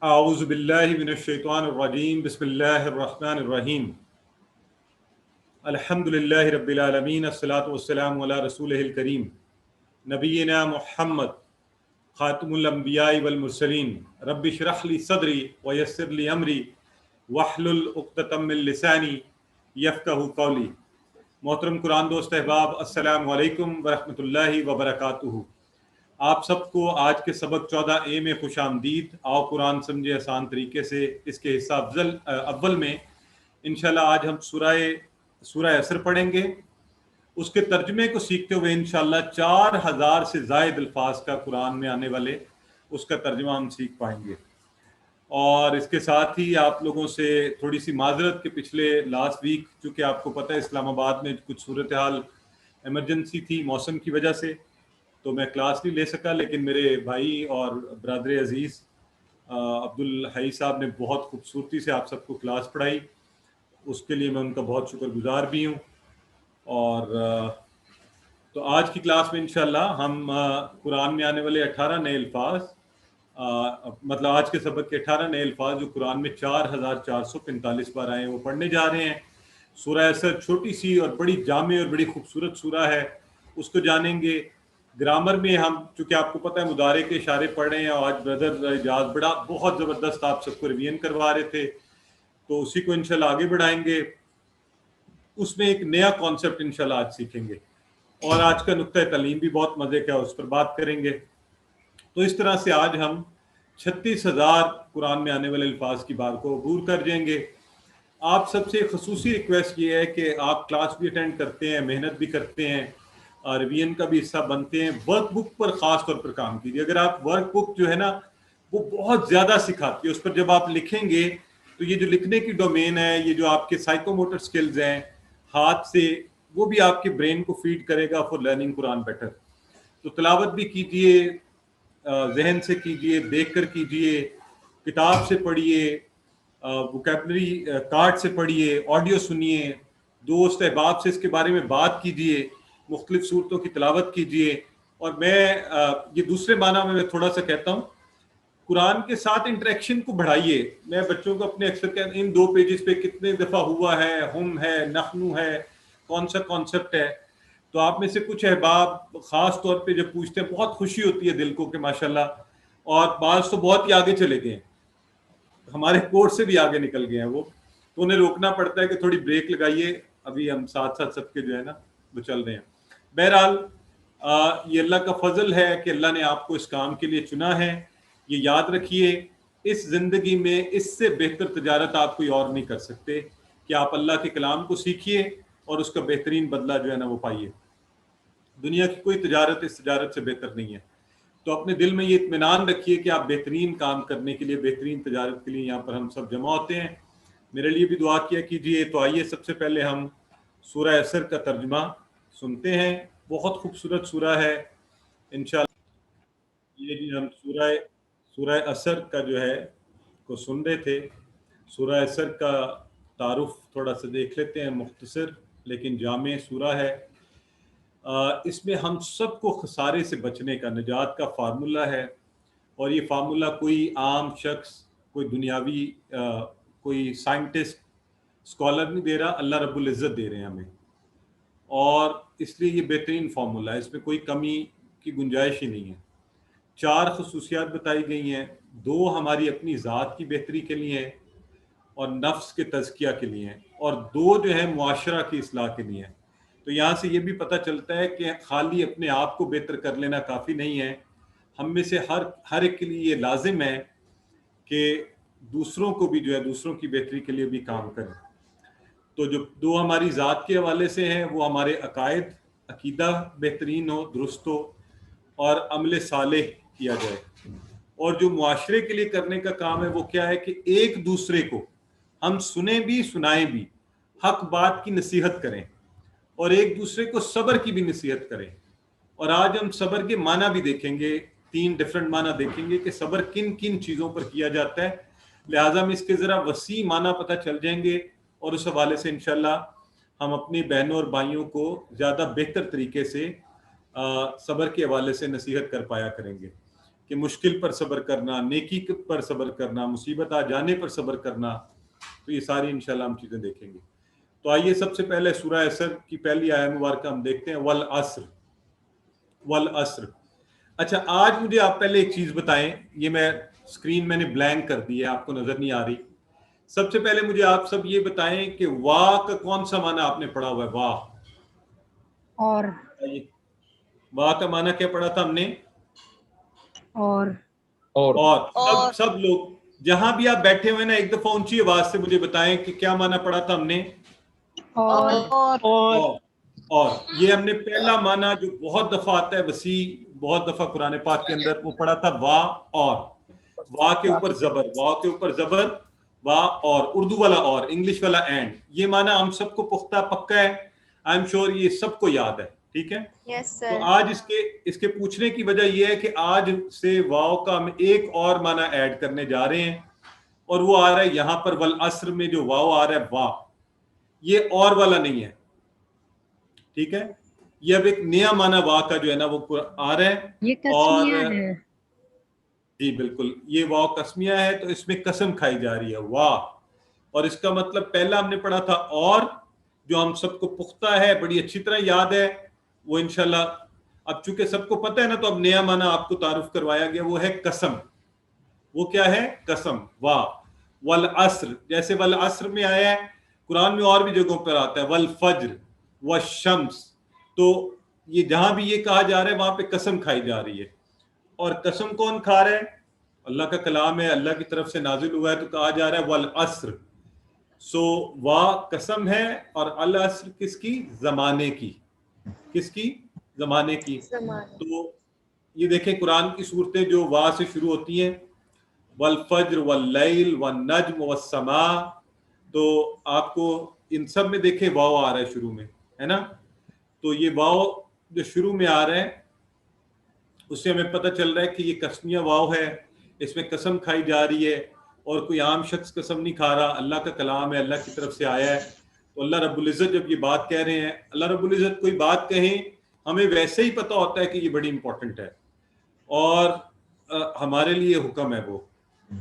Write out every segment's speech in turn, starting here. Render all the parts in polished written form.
आऊज़ु बिल्लाहि मिनश शैतानिर रजीम बिस्मिल्लाहिर रहमानिर रहीम अल्हम्दुलिल्लाहि रब्बिल आलमीन अस्सलातु वस्सलामु अला रसूलिहिल करीम नबीना मुहम्मद खातिमुल अंबिया'i वल मुरसलीन रब्बि इश्रह ली सदरी व यस्सिर ली अमरी वहलुल उक़दतम मिन लिसानी यफ़क़हू क़ौली। मोहतरम कुरान दोस्त अहबाब, अस्सलामु अलैकुम व रहमतुल्लाहि व बरकातुहू। आप सबको आज के सबक 14A में खुश आमदीद। आओ कुरान समझे आसान तरीके से। इसके हिस्सा अव्वल में इंशाल्लाह आज हम सूरह असर पढ़ेंगे। उसके तर्जमे को सीखते हुए इंशाल्लाह 4000 से ज़ायद अल्फाज का कुरान में आने वाले उसका तर्जमा हम सीख पाएंगे। और इसके साथ ही आप लोगों से थोड़ी सी माजरत के पिछले लास्ट वीक, चूँकि आपको पता है इस्लामाबाद में कुछ सूरत हाल एमरजेंसी थी मौसम की वजह से, तो मैं क्लास नहीं ले सका। लेकिन मेरे भाई और ब्रदर अजीज़ अब्दुल हई साहब ने बहुत खूबसूरती से आप सबको क्लास पढ़ाई, उसके लिए मैं उनका बहुत शुक्रगुजार भी हूँ। और तो आज की क्लास में इंशाल्लाह हम कुरान में आने वाले 18 नए अल्फाज, मतलब आज के सबक के 18 नए अल्फाज जो कुरान में 4445 बार आए हैं वो पढ़ने जा रहे हैं। सूरह असर छोटी सी और बड़ी जामे और बड़ी खूबसूरत सूरह है, उसको जानेंगे। ग्रामर में हम, चूँकि आपको पता है मुदारे के इशारे पढ़ रहे हैं, और आज ब्रदर इजाज बहुत ज़बरदस्त आप सबको रिवीजन करवा रहे थे, तो उसी को इंशाल्लाह आगे बढ़ाएंगे। उसमें एक नया कॉन्सेप्ट इंशाल्लाह आज सीखेंगे, और आज का नुक्ता तालीम भी बहुत मज़े का, उस पर बात करेंगे। तो इस तरह से आज हम 36,000 कुरान में आने वाले अल्फाज की बात को अबूर कर जाएंगे। आप सबसे खसूसी रिक्वेस्ट ये है कि आप क्लास भी अटेंड करते हैं, मेहनत भी करते हैं, रिवीजन का भी हिस्सा बनते हैं। वर्क बुक पर ख़ास तौर पर काम कीजिए। अगर आप वर्क बुक जो है ना वो बहुत ज़्यादा सिखाती है, उस पर जब आप लिखेंगे तो ये जो लिखने की डोमेन है, ये जो आपके साइकोमोटर स्किल्स हैं हाथ से, वो भी आपके ब्रेन को फीड करेगा फॉर लर्निंग कुरान बेटर। तो तिलावत भी कीजिए, जहन से कीजिए, देख कर कीजिए, किताब से पढ़िए, वोकैबलरी कार्ड से पढ़िए, ऑडियो सुनिए, दोस्त अहबाब से इसके बारे में बात कीजिए, मुख्तलिफ सूरतों की तिलावत कीजिए। और मैं ये दूसरे माना में मैं थोड़ा सा कहता हूँ, कुरान के साथ इंटरेक्शन को बढ़ाइए। मैं बच्चों को अपने अक्सर कहता, इन 2 पेजेस पे कितने दफ़ा हुआ है, हम है, नखनू है, कौन सा कॉन्सेप्ट है। तो आप में से कुछ अहबाब ख़ास तौर पे जब पूछते हैं, बहुत खुशी होती है दिल को कि माशाल्लाह, और बाज़ तो बहुत ही आगे चले गए हैं, हमारे कोर्स से भी आगे निकल गए हैं वो, तो उन्हें रोकना पड़ता है कि थोड़ी ब्रेक लगाइए। अभी हम साथ साथ सबके जो है ना वो चल रहे हैं। बहरहाल ये अल्लाह का फजल है कि अल्लाह ने आपको इस काम के लिए चुना है। ये याद रखिए, इस जिंदगी में इससे बेहतर तजारत आप कोई और नहीं कर सकते कि आप अल्लाह के कलाम को सीखिए और उसका बेहतरीन बदला जो है ना वो पाइए। दुनिया की कोई तजारत इस तजारत से बेहतर नहीं है। तो अपने दिल में ये इत्मीनान रखिए कि आप बेहतरीन काम करने के लिए, बेहतरीन तजारत के लिए यहाँ पर हम सब जमा होते हैं। मेरे लिए भी दुआ किया कीजिए। तो आइए सबसे पहले हम सूरह असर का तर्जुमा सुनते हैं। बहुत खूबसूरत सूरह है इंशाअल्लाह। ये जी हम सूरह असर का जो है को सुन रहे थे। सूरह असर का तारुफ थोड़ा सा देख लेते हैं, मुख्तसर लेकिन जामे सूरह है। इसमें हम सबको खसारे से बचने का, निजात का फार्मूला है। और ये फार्मूला कोई आम शख्स, कोई दुनियावी कोई साइंटिस्ट, स्कॉलर नहीं दे रहा, अल्लाह रब्बुल इज़्ज़त दे रहे हैं हमें। और इसलिए ये बेहतरीन फार्मूला है, इसमें कोई कमी की गुंजाइश ही नहीं है। 4 खसूसियात बताई गई हैं, 2 हमारी अपनी ज़ात की बेहतरी के लिए हैं और नफ्स के तज़किया के लिए हैं, और 2 जो है मुआशरा की इस्लाह के लिए हैं। तो यहाँ से ये भी पता चलता है कि खाली अपने आप को बेहतर कर लेना काफ़ी नहीं है। हम में से हर एक के लिए ये लाजिम है कि दूसरों को भी जो है दूसरों की बेहतरी के लिए भी काम करें। तो जो 2 हमारी ज़ात के हवाले से हैं वो हमारे अकायद, अकीदा बेहतरीन हो, दुरुस्त हो, और अमल सालेह किया जाए। और जो मुआशरे के लिए करने का काम है वो क्या है कि एक दूसरे को हम सुने भी सुनाएं भी, हक बात की नसीहत करें, और एक दूसरे को सब्र की भी नसीहत करें। और आज हम सब्र के माना भी देखेंगे, 3 डिफरेंट माना देखेंगे कि सब्र किन किन चीज़ों पर किया जाता है। लिहाजा हम इसके ज़रा वसी माना पता चल जाएंगे, और उस हवाले से इंशाल्लाह हम अपनी बहनों और भाइयों को ज़्यादा बेहतर तरीके से सब्र के हवाले से नसीहत कर पाया करेंगे। कि मुश्किल पर सब्र करना, नेकी पर सब्र करना, मुसीबत आ जाने पर सब्र करना। तो ये सारी इंशाल्लाह हम चीजें देखेंगे। तो आइए सबसे पहले सूरह असर की पहली आयत मुबारक हम देखते हैं, वल अस्र। वल अस्र। अच्छा, आज मुझे आप पहले एक चीज बताएं, ये मैं स्क्रीन मैंने ब्लैंक कर दी है, आपको नजर नहीं आ रही। सबसे पहले मुझे आप सब ये बताएं कि वाह का कौन सा माना आपने पढ़ा हुआ है? वाह, और वाह का माना क्या पढ़ा था हमने? और सब लोग जहां भी आप बैठे हुए ना, एक दफा ऊंची आवाज से मुझे बताएं कि क्या माना पढ़ा था हमने? और ये हमने पहला माना जो बहुत दफा आता है, वसी बहुत दफा कुरान पाक के अंदर, वो पढ़ा था वाह और। वाह के ऊपर जबर, वाह के ऊपर जबर, वाह और, उर्दू वाला और, इंग्लिश वाला एंड। ये माना हम सबको पुख्ता पक्का है, आई एम श्योर ये सबको याद है, ठीक है? यस तो सर। आज इसके पूछने की वजह यह है कि आज से वाव का हम एक और माना ऐड करने जा रहे हैं, और वो आ रहा है यहां पर वल अस्र में जो वाव आ रहा है वाह, ये और वाला नहीं है, ठीक है? ये अब एक नया माना वाह का जो है ना वो आ रहा है। ये कस्मिया है। जी बिल्कुल, ये वाव कस्मिया है, तो इसमें कसम खाई जा रही है, वाह। और इसका मतलब पहला हमने पढ़ा था और, जो हम सबको पुख्ता है, बड़ी अच्छी तरह याद है, वो इंशाल्लाह अब चूंकि सबको पता है ना, तो अब नया माना आपको तारुफ करवाया गया, वो है कसम। वो क्या है? कसम, वाह। वल अस्र, जैसे वल अस्र में आया है, कुरान में और भी जगहों पर आता है, वल फज्र व शम्स। तो ये जहां भी ये कहा जा रहा है, वहां पे कसम खाई जा रही है। और कसम कौन खा रहा है? अल्लाह का कलाम है, अल्लाह की तरफ से नाजिल हुआ है, तो कहा जा रहा है वल अस्र। सो वाह कसम है, और अल अस्र किसकी? जमाने की। किसकी? जमाने की। तो ये देखें, कुरान की सूरतें जो वाह से शुरू होती हैं, वल फज्र वल लैल वन नज्म वस्समा, तो आपको इन सब में देखें वाव आ रहा है शुरू में, है ना? तो ये वाव जो शुरू में आ रहा है, उससे हमें पता चल रहा है कि ये कसमिया वाव है, इसमें कसम खाई जा रही है, और कोई आम शख्स कसम नहीं खा रहा, अल्लाह का कलाम है, अल्लाह की तरफ से आया है। तो अल्लाह रब्बुल इज़्ज़त जब ये बात कह रहे हैं, अल्लाह रब्बुल इज़्ज़त कोई बात कहें, हमें वैसे ही पता होता है कि ये बड़ी इंपॉर्टेंट है, और हमारे लिए हुक्म है वो।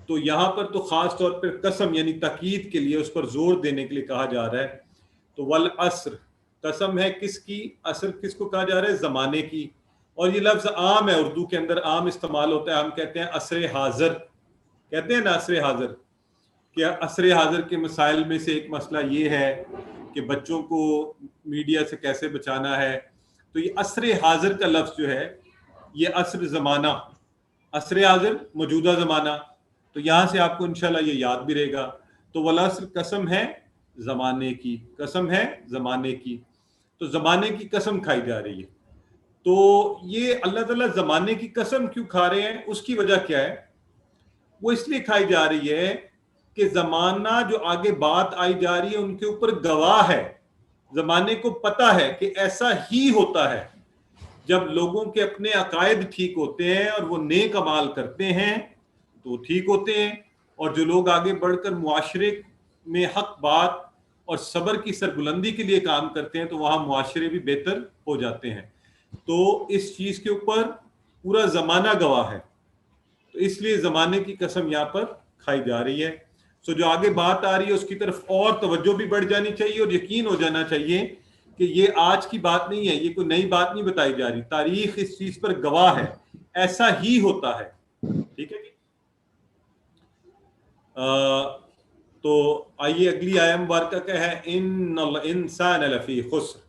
तो यहाँ पर तो खास तौर पर कसम यानी ताकीद के लिए, उस पर जोर देने के लिए कहा जा रहा है। तो वल अस्र, कसम है किसकी? असर किसको कहा जा रहा है? जमाने की। और ये लफ्ज आम है, उर्दू के अंदर आम इस्तेमाल होता है, हम कहते हैं असरे हाजिर, कहते हैं ना असरे हाजिर। क्या असरे हाजिर के मसाइल में से एक मसला ये है कि बच्चों को मीडिया से कैसे बचाना है। तो ये असरे हाजिर का लफ्ज जो है, ये असर जमाना, असरे हाजिर मौजूदा जमाना, तो यहां से आपको इंशाल्लाह ये याद भी रहेगा। तो वल अस्र कसम है जमाने की, कसम है जमाने की। तो जमाने की कसम खाई जा रही है। तो ये अल्लाह ताला जमाने की कसम क्यों खा रहे हैं, उसकी वजह क्या है? वो इसलिए खाई जा रही है कि जमाना जो आगे बात आई जा रही है उनके ऊपर गवाह है, जमाने को पता है कि ऐसा ही होता है। जब लोगों के अपने अकायद ठीक होते हैं और वो नेक अमाल करते हैं तो ठीक होते हैं, और जो लोग आगे बढ़कर मुआशरे में हक बात और सब्र की सरबुलंदी के लिए काम करते हैं, तो वहां मुआशरे भी बेहतर हो जाते हैं। तो इस चीज के ऊपर पूरा जमाना गवाह है, तो इसलिए जमाने की कसम यहाँ पर खाई जा रही है। सो जो आगे बात आ रही है उसकी तरफ और तवज्जो भी बढ़ जानी चाहिए, और यकीन हो जाना चाहिए कि ये आज की बात नहीं है, ये कोई नई बात नहीं बताई जा रही, तारीख इस चीज पर गवाह है, ऐसा ही होता है। ठीक है जी। तो आइए अगली आयत मुबारक क्या है, इन्नल इंसान लफी खुस्र,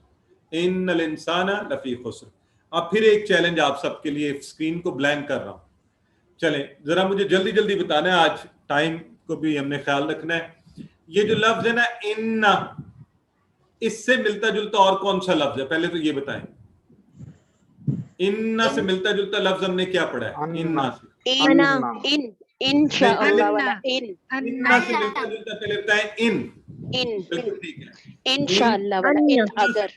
इन्नल इंसान लफी खुस्र। अब फिर एक चैलेंज आप सबके लिए, स्क्रीन को ब्लैंक कर रहा हूं, चले जरा मुझे जल्दी जल्दी बताना है, आज टाइम को भी हमने ख्याल रखना है। ये जो लफ्ज है ना इन्ना, इससे मिलता जुलता और कौन सा लफ्ज है? पहले तो ये बताएं, इन्ना से मिलता जुलता लफ्ज हमने क्या पढ़ा है? इन्ना से इंशाअल्लाह वाला इन्ना से मिलता जुलता पहले बताएं इन। बिल्कुल ठीक है, इंशाअल्लाह वाला इन। अगर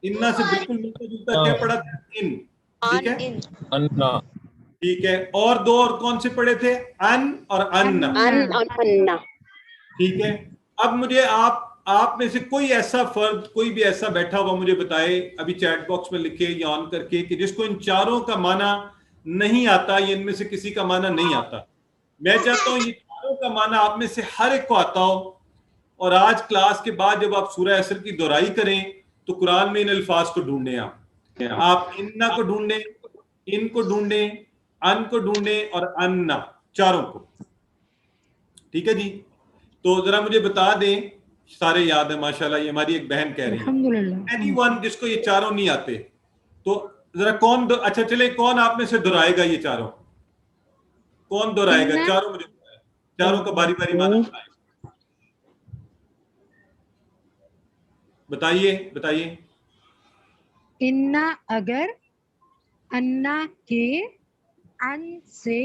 इन्ना से बिल्कुल मिलता जुलता क्या पढ़ा था? इन। ठीक है, अन्ना। ठीक है, और दो और कौन से पढ़े थे? अन और अन्ना। अन्ना। ठीक है, अब मुझे आप में से कोई ऐसा फर्द, कोई भी ऐसा बैठा हुआ मुझे बताए, अभी चैट बॉक्स में लिखे या ऑन करके, कि जिसको इन चारों का माना नहीं आता, ये इनमें से किसी का माना नहीं आता। मैं चाहता हूं ये चारों का माना आप में से हर एक को आता हो, और आज क्लास के बाद जब आप सूरह असर की दोहराई करें तो कुरान में इन अल्फाज को ढूंढें। आप इन्ना को ढूंढें, इन को ढूंढें, अन को ढूंढें और अन्ना, चारों को। ठीक है जी, तो जरा मुझे बता दें, सारे याद है माशाल्लाह, ये हमारी एक बहन कह रही है। अल्हम्दुलिल्लाह। एनीवन जिसको ये चारों नहीं आते, तो जरा कौन अच्छा चले, कौन आप में से दोहराएगा ये चारों? कौन दोहराएगा इन्ना, चारों? मुझे चारों का बारी बारी माना बताइए, बताइए। इन्ना अगर, अन्ना के, अन से,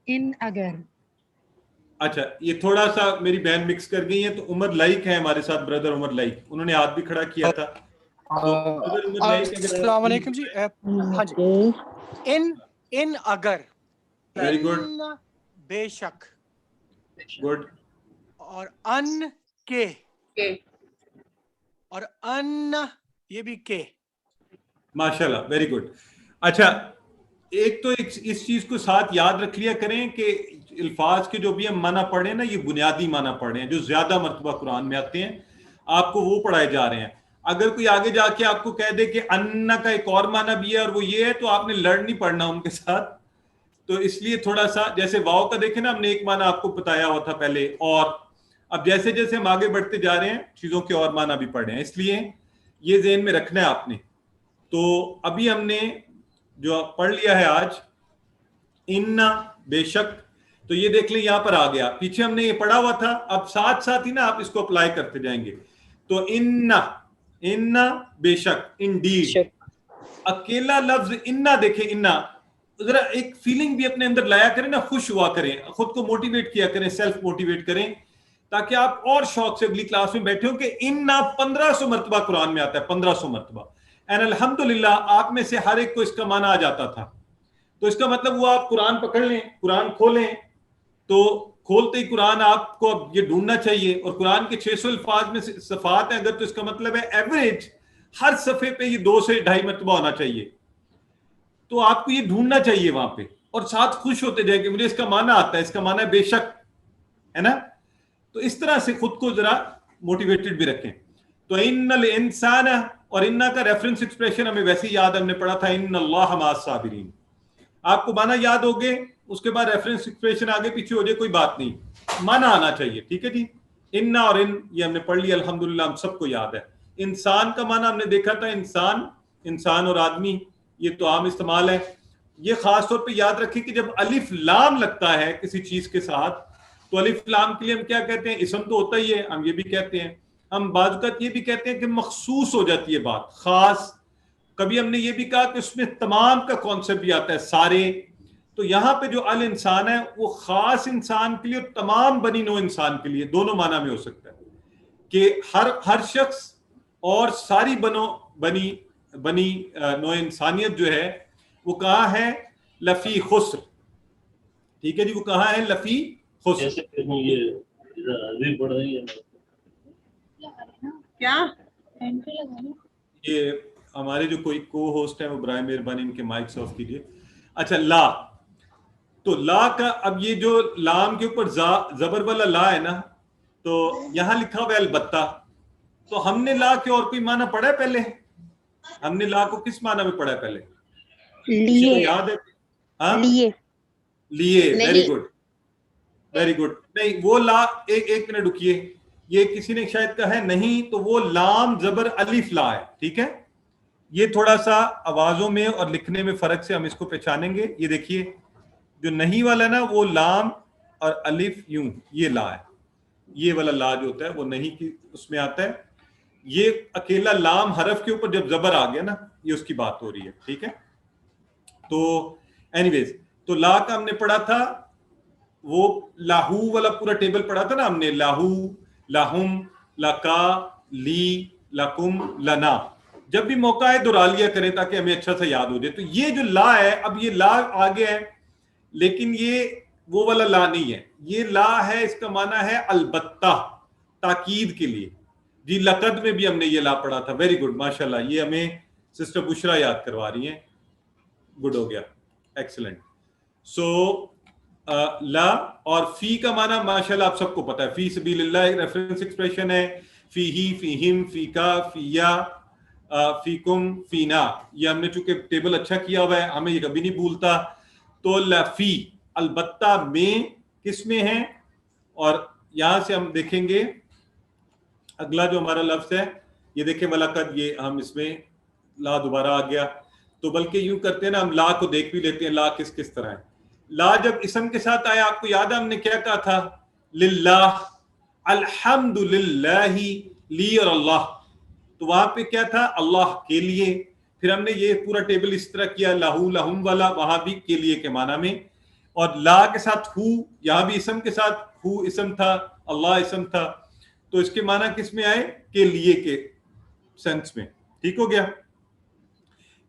इन अगर। अच्छा, ये थोड़ा सा मेरी बहन मिक्स कर गई है, तो उमर लाइक है हमारे साथ, ब्रदर उमर लाइक, उन्होंने हाथ भी खड़ा किया था। तो अगर उमर लाइक, अस्सलाम वालेकुम जी। हाँ जी, इन अगर, वेरी गुड, इन बेशक, गुड, और अन के, और अन ये भी के। माशाल्लाह, वेरी गुड। अच्छा, एक तो इस चीज को साथ याद रख लिया करें कि अल्फाज के जो भी हम माना पढ़े ना, ये बुनियादी माना पढ़े हैं जो ज्यादा मर्तबा कुरान में आते हैं, आपको वो पढ़ाए जा रहे हैं। अगर कोई आगे जाके आपको कह दे कि अन्ना का एक और माना भी है और वो ये है, तो आपने लड़ नहीं पढ़ना उनके साथ। तो इसलिए थोड़ा सा, जैसे वाव का देखे ना, हमने एक माना आपको बताया हुआ था पहले, और अब जैसे जैसे हम आगे बढ़ते जा रहे हैं चीजों के और माना भी पढ़े हैं, इसलिए ये ज़हन में रखना है आपने। तो अभी हमने जो पढ़ लिया है आज, इन्ना बेशक, तो ये देख लें यहां पर आ गया, पीछे हमने ये पढ़ा हुआ था, अब साथ साथ ही ना आप इसको अप्लाई करते जाएंगे। तो इन्ना, इन्ना बेशक, इंडीड, अकेला लफ्ज इन्ना देखें, इन्ना जरा एक फीलिंग भी अपने अंदर लाया करें ना, खुश हुआ करें, खुद को मोटिवेट किया करें, सेल्फ मोटिवेट करें, ताकि आप और शौक से अगली क्लास में बैठे हो कि इन्ना 1500 मरतबा कुरान में आता है, 1500 मरतबा। एंड अल्हम्दुलिल्लाह आप में से हर एक को इसका माना आ जाता था। तो इसका मतलब वो आप कुरान पकड़ लें, कुरान खोलें, तो खोलते ही कुरान आपको अब ये ढूंढना चाहिए, और कुरान के 600 अल्फाज में सफात है अगर, तो इसका मतलब है एवरेज हर सफे पे ये 2 से 2.5 मरतबा होना चाहिए। तो आपको ये ढूंढना चाहिए वहां पे, और साथ खुश होते जाए कि मुझे इसका माना आता है, इसका माना है बेशक, है ना। तो इस तरह से खुद को जरा मोटिवेटेड भी रखें। तो इन्नल इंसान, और इन्ना का रेफरेंस एक्सप्रेशन हमें वैसे ही याद, हमने पढ़ा था इन्नल्लाह मअस साबिरीन। आपको माना याद हो गए, उसके बाद रेफरेंस एक्सप्रेशन आगे पीछे हो जाए कोई बात नहीं, माना आना चाहिए। ठीक है जी, इन्ना और इन ये हमने पढ़ लिया, अल्हम्दुलिल्लाह हम सबको याद है। इंसान का माना हमने देखा था, इंसान, इंसान और आदमी, ये तो आम इस्तेमाल है। ये खास तौर पे याद रखें कि जब अलिफ लाम लगता है किसी चीज के साथ, तो अलिफ लाम के लिए हम क्या कहते हैं? इसम तो होता ही है, हम ये भी कहते हैं, हम बाज़ ये भी कहते हैं कि मखसूस हो जाती है बात, खास। कभी हमने ये भी कहा कि उसमें तमाम का कॉन्सेप्ट भी आता है, सारे। तो यहां पे जो अल इंसान है वो खास इंसान के लिए और तमाम बनी नो इंसान के लिए, दोनों माना में हो सकता है कि हर शख्स और सारी बनी बनी नो इंसानियत जो है वो कहाँ है? लफी खुस्र। ठीक है जी, वो कहाँ है? लफी खुस्र। क्या ये हमारे जो कोई को होस्ट है वो बराए मेहरबानी इनके माइक्स ऑफ कीजिए। अच्छा, ला, तो ला का, अब ये जो लाम के ऊपर जबर वाला ला है ना, तो यहां लिखा हुआ है अलबत्ता। तो हमने ला के और कोई माना पढ़ा है पहले? हमने ला को किस माना में पढ़ा है पहले? किसी को याद है? हाँ, लिए, लिए, नहीं। Very good, very good. नहीं, वो ला, एक मिनट रुकिए, ये किसी ने शायद कहा है नहीं, तो वो लाम जबर अलिफ ला है। ठीक है, ये थोड़ा सा आवाजों में और लिखने में फर्क से हम इसको पहचानेंगे। ये देखिए, जो नहीं वाला ना, वो लाम और अलिफ यूं, ये ला है। ये वाला ला जो होता है वो नहीं की उसमें आता है। ये अकेला लाम हरफ के ऊपर जब जबर आ गया ना, ये उसकी बात हो रही है। ठीक है, तो एनीवेज, तो ला का हमने पढ़ा था, वो लाहू वाला पूरा टेबल पढ़ा था ना हमने, लाहू, लाहुम, लका, ली, लकुम, लना। जब भी मौका है दोहरा लिया करें ताकि हमें अच्छा सा याद हो जाए। तो ये जो ला है, अब ये ला आ गया है, लेकिन ये वो वाला ला नहीं है, ये ला है, इसका माना है अलबत्ता, ताकीद के लिए। जी, लकद में भी हमने ये ला पढ़ा था। वेरी गुड, माशाल्लाह, ये हमें सिस्टर बुशरा याद करवा रही हैं, गुड हो गया। एक्सीलेंट। सो ला और फी का माना माशाल्लाह आप सबको पता है, फी सबीलिल्लाह रेफरेंस एक्सप्रेशन है, फी ही, फी हिम, फी का, फीया, फीकुम, फीना। ये हमने चूंकि टेबल अच्छा किया हुआ है, हमें ये कभी नहीं भूलता। तो लफी अलबत्ता में किस में है, और यहां से हम देखेंगे अगला जो हमारा लफ्ज है, ये देखें वलकद, ये हम इसमें ला दोबारा आ गया। तो बल्कि यूं करते हैं ना, हम ला को देख भी लेते हैं ला किस किस तरह है। ला जब इसम के साथ आया, आपको याद है हमने क्या कहा था, लिल्लाह, अल्हम्दुलिल्लाही, ली और अल्लाह। तो वहां पे क्या था, अल्लाह के लिए। फिर हमने ये पूरा टेबल इस तरह किया, लहू लहुम वाला, वहां भी के लिए के माना में, और ला के साथ हु, यहां भी इसम के साथ हु इसम था, अल्लाह इसम था। तो इसके माना किस में आए, के लिए के सेंस में। ठीक हो गया।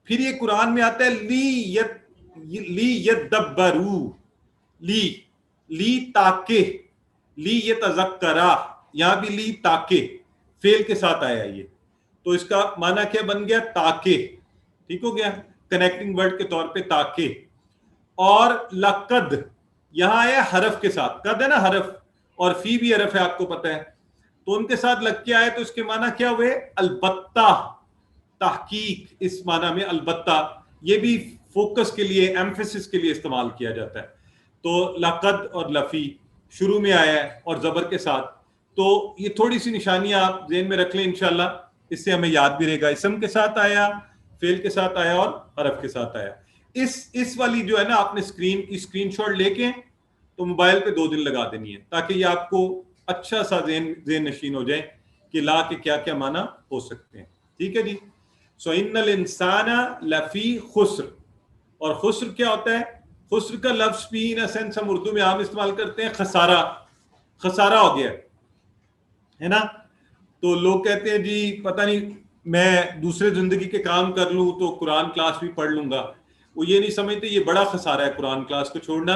फिर ये कुरान में आता है ली यदब्बरू, ली ताके, ली यतज़क्करा, यहां भी ली ताके फेल के साथ आया ये। तो इसका माना क्या बन गया, ताके। ठीक हो गया, कनेक्टिंग वर्ड के तौर पे ताके। और लकद यहां आया हरफ के साथ, कद है ना हरफ, और फी भी हरफ है आपको पता है, तो उनके साथ लग के आए। तो इसके माना क्या हुए, अलबत्ता, तहकीक, इस माना में अलबत्ता। ये भी फोकस के लिए, एम्फेसिस के लिए इस्तेमाल किया जाता है। तो लकद और लफी शुरू में आया है और जबर के साथ। तो ये थोड़ी सी निशानियां आप ज़हन में रख लें इंशाल्लाह, इससे हमें याद भी रहेगा। इसम के साथ आया, फेल के साथ आया और हरफ के साथ आया। इस वाली जो है ना, आपने स्क्रीन की स्क्रीनशॉट लेके तो मोबाइल पे 2 दिन लगा देनी है, ताकि ये आपको अच्छा सा ज़हन नशीन हो जाए कि ला के क्या क्या माना हो सकते हैं। ठीक है जी। सो इन्नल इंसाना लफी खुस्र, और खुस्र क्या होता है, खुस्र का लफ्ज भी इन सेंस हम उर्दू में आम इस्तेमाल करते हैं, खसारा, खसारा हो गया है ना। तो लोग कहते हैं जी पता नहीं, मैं दूसरे जिंदगी के काम कर लूं तो कुरान क्लास भी पढ़ लूंगा। वो ये नहीं समझते ये बड़ा खसारा है कुरान क्लास को छोड़ना,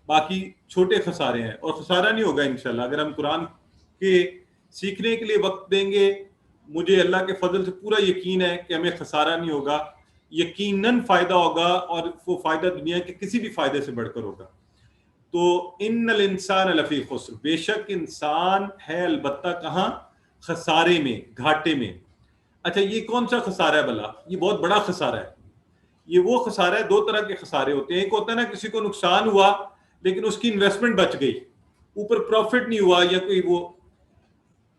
बाकी छोटे खसारे हैं, और खसारा नहीं होगा इंशाल्लाह अगर हम कुरान के सीखने के लिए वक्त देंगे। मुझे अल्लाह के फजल से पूरा यकीन है कि हमें खसारा नहीं होगा, यकीनन फायदा होगा, और वो फायदा दुनिया के किसी भी फायदे से बढ़कर होगा। तो इन्नल इंसान लफी खुस्र, बेशक इंसान है अलबत्ता कहाँ, खसारे में, घाटे में। अच्छा ये कौन सा खसारा है भला, ये बहुत बड़ा खसारा है। ये वो खसारा है, 2 तरह के खसारे होते हैं। एक होता है ना किसी को नुकसान हुआ लेकिन उसकी इन्वेस्टमेंट बच गई, ऊपर प्रॉफिट नहीं हुआ, या कोई वो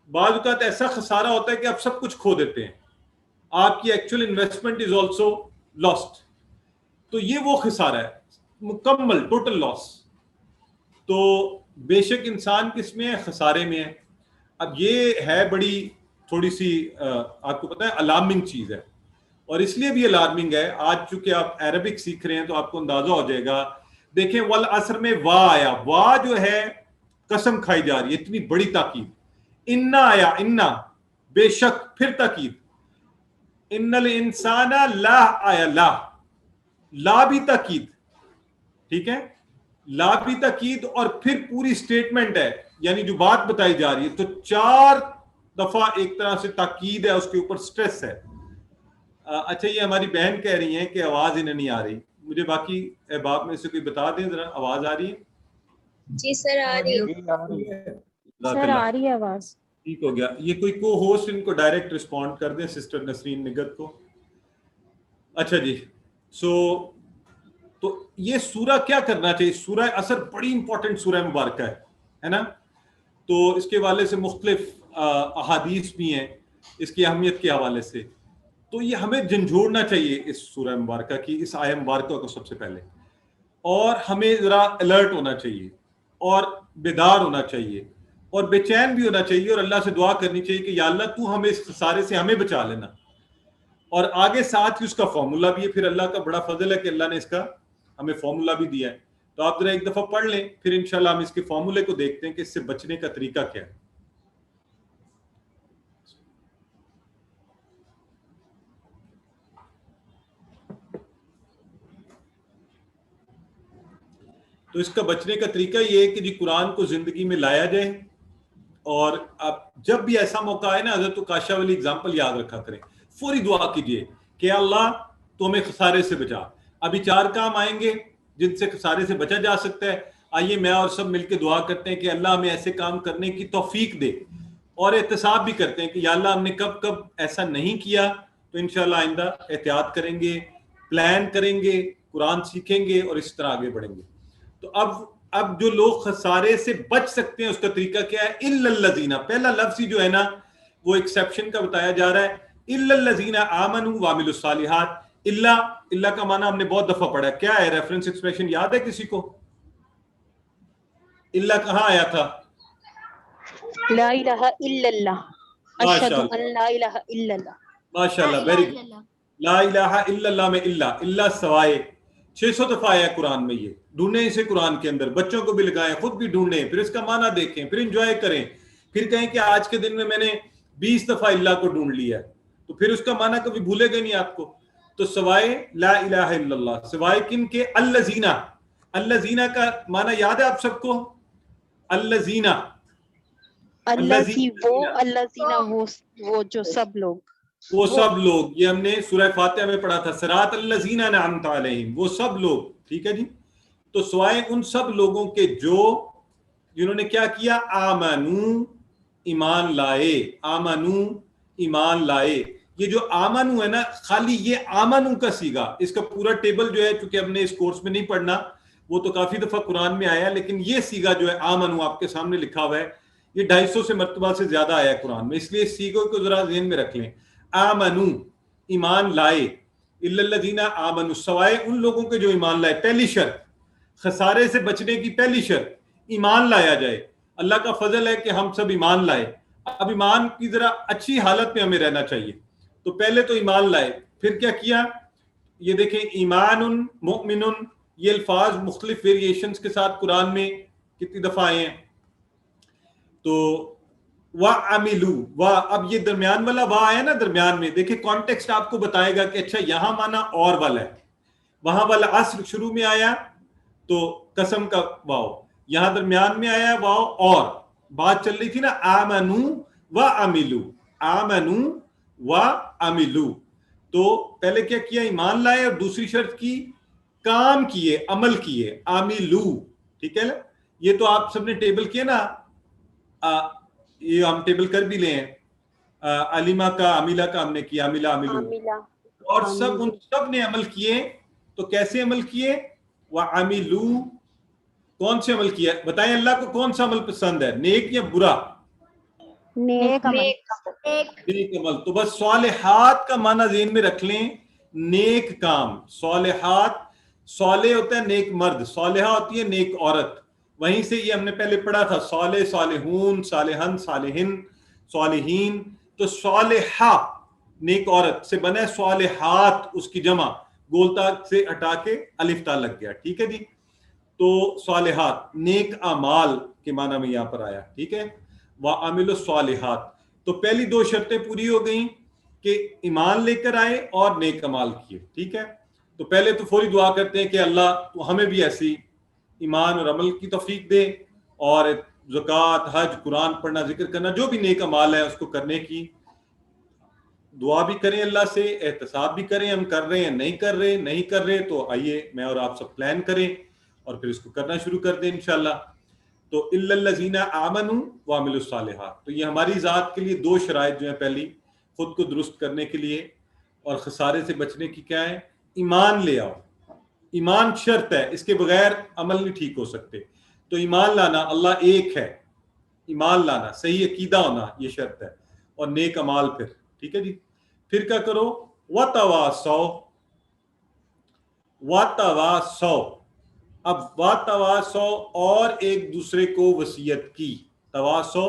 बाज़ औक़ात ऐसा खसारा होता है कि आप सब कुछ खो देते हैं, आपकी actual investment is also lost. तो ये वो खसारा है, मुकम्मल टोटल लॉस। तो बेशक इंसान किस में है, खसारे में है। अब ये है बड़ी थोड़ी सी आपको पता है अलार्मिंग चीज है, और इसलिए भी अलार्मिंग है, आज चूंकि आप अरबिक सीख रहे हैं तो आपको अंदाजा हो जाएगा। देखें वल असर में वाह आया, वाह जो है कसम खाई जा रही है, इतनी बड़ी ताकीद। इन्ना आया, इन्ना बेशक, फिर ताकीद। इन्नल इंसाना ला आया, ला भी ताकीद, ठीक है, ला भी ताकीद, और फिर पूरी स्टेटमेंट है, यानी जो बात बताई जा रही है। तो 4 दफा एक तरह से ताकीद है, उसके ऊपर स्ट्रेस है। अच्छा ये हमारी बहन कह रही है कि आवाज इन्हें नहीं आ रही, मुझे बाकी अहबाब में से कोई बता दें जरा, आवाज आ रही है? जी सर आ रही है, सर आ रही है आवाज। ठीक हो गया। ये कोई को होस्ट इनको डायरेक्ट रिस्पॉन्ड कर दें, सिस्टर नसरीन निगत को। अच्छा जी, सो तो ये सूरा क्या करना चाहिए, सूरा असर बड़ी इंपॉर्टेंट सूरा मुबारक है ना। तो इसके हवाले से मुख्तलिफ अहादीस भी हैं इसकी अहमियत के हवाले से। तो ये हमें झंझोड़ना चाहिए इस सूरा मुबारक की, इस आया मुबारक को सबसे पहले, और हमें ज़रा अलर्ट होना चाहिए और बेदार होना चाहिए और बेचैन भी होना चाहिए, और अल्लाह से दुआ करनी चाहिए कि या अल्लाह तू हमें इस खसारे से हमें बचा लेना। और आगे साथ ही उसका फॉर्मूला भी है, फिर अल्लाह का बड़ा फजल है कि अल्लाह ने इसका हमें फॉर्मूला भी दिया है। तो आप जरा एक दफा पढ़ लें, फिर इंशाल्लाह हम इसके फॉर्मूले को देखते हैं कि इससे बचने का तरीका क्या है। तो इसका बचने का तरीका ये है कि जी कुरान को जिंदगी में लाया जाए, और आप जब भी ऐसा मौका आए ना, हज़रत काशा वाली एग्जाम्पल याद रखा करें, फौरी दुआ कीजिए कि अल्लाह तो हमें खसारे से बचा। अभी 4 काम आएंगे, जिनसे खसारे से बचा जा सकता है। आइए मैं और सब मिलकर दुआ करते हैं कि अल्लाह हमें ऐसे काम करने की तौफीक दे, और एहतसाब भी करते हैं कि या अल्लाह हमने कब कब ऐसा नहीं किया, तो इंशाल्लाह आइंदा एहतियात करेंगे, प्लान करेंगे, कुरान सीखेंगे और इस तरह आगे बढ़ेंगे। तो अब जो लोग खसारे से बच सकते हैं उसका तरीका क्या है? इल्लल्लज़ीना, पहला लफ्ज़ ही जो है ना वो एक्सेप्शन का बताया जा रहा है। इल्लल्लज़ीना आमनू वामिलुस सालिहात, इल्ला का माना हमने बहुत दफा पढ़ा, क्या है रेफरेंस एक्सप्रेशन याद है किसी को? इल्ला कहाँ आया था? ला इलाहा इल्लल्लाह, अशहदु अन ला इलाहा इल्लल्लाह। माशाल्लाह, वेरी गुड। ला इलाहा इल्लल्लाह में इल्ला सवाए 600 दफा आया कुरान में। ये ढूंढें इसे कुरान के अंदर, बच्चों को भी लगाएं, खुद भी ढूंढें, फिर इसका माना देखें, फिर एंजॉय करें, फिर कहें कि आज के दिन में मैंने 20 दफा इल्ला को ढूंढ लिया, तो फिर उसका माना कभी भूलेगा नहीं आपको। तो सवाए ला इलाहा इल्लल्लाह, सिवाय किन के? अल्लज़ीना। अल्लज़ीना का माना याद है आप सबको? अल्लज़ीना, अल्लज़ीना वो जो सब लोग, वो सब लोग, ये हमने सूरह फातिहा में पढ़ा था, सिरात अल्लज़ीना अनअमता अलैहिम, वो सब लोग। ठीक है जी। तो सिवाय उन सब लोगों के जो जिन्होंने क्या किया? आमनू, ईमान लाए। आमनू, ईमान लाए। ये जो आमनू है ना, खाली ये आमनू का सीगा, इसका पूरा टेबल जो है, चूंकि हमने इस कोर्स में नहीं पढ़ना, वो तो काफी दफा कुरान में आया, लेकिन ये सीगा जो है आमनू आपके सामने लिखा हुआ है, ये 250 से मरतबा से ज्यादा आया कुरान में, इसलिए इस सीगो को जरा ज़हन में रख लें। आमनू, ईमान लाए। इल्लल्लज़ीना आमनू, सवाए उन लोगों के जो ईमान लाए। पहली शर्त, खसारे से बचने की पहली शर्त, ईमान लाया जाए। अल्लाह का फजल है कि हम सब ईमान लाए। अब ईमान की जरा अच्छी हालत में हमें रहना चाहिए, तो पहले तो ईमान लाए, फिर क्या किया? ये देखें, ईमानुन, मुमिनुन, ये अल्फाज मुख्तलिफ वेरिएशंस के साथ कुरान में कितनी दफा आए हैं। तो वा अमिलू, वाह, अब ये दरमियान वाला वाह है ना, दरमियान में देखिए कॉन्टेक्स्ट आपको बताएगा कि अच्छा यहां माना और वाला है, वहां वाला अस्र शुरू में आया तो कसम का वाव, यहां दरमियान में आया वाव, और बात चल रही थी ना आमनू व अमिलू, आमनू व अमिलू। तो पहले क्या किया? ईमान लाए, और दूसरी शर्त की काम किए, अमल किए, आमिलू। ठीक है ना? ये तो आप सबने टेबल किया ना, ये हम टेबल कर भी ले हैं। अलीमा का, अमीला का हमने किया, अमीला अमीलू, और सब उन सब ने अमल किए। तो कैसे अमल किए? व अमिलू, कौन से अमल किया? बताएं, अल्लाह को कौन सा अमल पसंद है, नेक या बुरा? नेक अमल। तो बस सालिहात का माना ज़हन में रख लें, नेक काम। सालिहात, साले होता है नेक मर्द, सालिहा होती है नेक औरत। वहीं से ये हमने पहले पढ़ा था, साले, सालिहून, सालिहन, सालिहिन, सालिहीन। तो सालिहा नेक औरत से बना है, सालिहात उसकी जमा गोलता से हटा के अलिफ ता लग गया। ठीक है जी। तो सालिहात नेक अमाल के माना में यहां पर आया। ठीक है, व अमिल सालिहात। तो पहली दो शर्तें पूरी हो गई कि ईमान लेकर आए और नेक अमाल किए। ठीक है, तो पहले तो फौरी दुआ करते हैं कि अल्लाह तो हमें भी ऐसी ईमान और अमल की तौफीक दे, और ज़कात, हज, कुरान पढ़ना, जिक्र करना, जो भी नेक अमाल है उसको करने की दुआ भी करें अल्लाह से, एहतसाब भी करें, हम कर रहे हैं नहीं कर रहे तो आइए मैं और आप सब प्लान करें और फिर इसको करना शुरू कर दें इंशाल्लाह। तो इल्लल्लज़ीना आमनू व अमिलुस सालिहात, तो ये हमारी ज़ात के लिए दो शराइत जो है, पहली खुद को दुरुस्त करने के लिए और खसारे से बचने की क्या है? ईमान ले आओ। ईमान शर्त है, इसके बगैर अमल नहीं ठीक हो सकते। तो ईमान लाना, अल्लाह एक है, ईमान लाना, सही अकीदा होना, ये शर्त है, और नेक अमाल फिर। ठीक है जी। फिर क्या करो? वतवासौ, वतवासौ। अब वतवासौ, और एक दूसरे को वसीयत की, तवासौ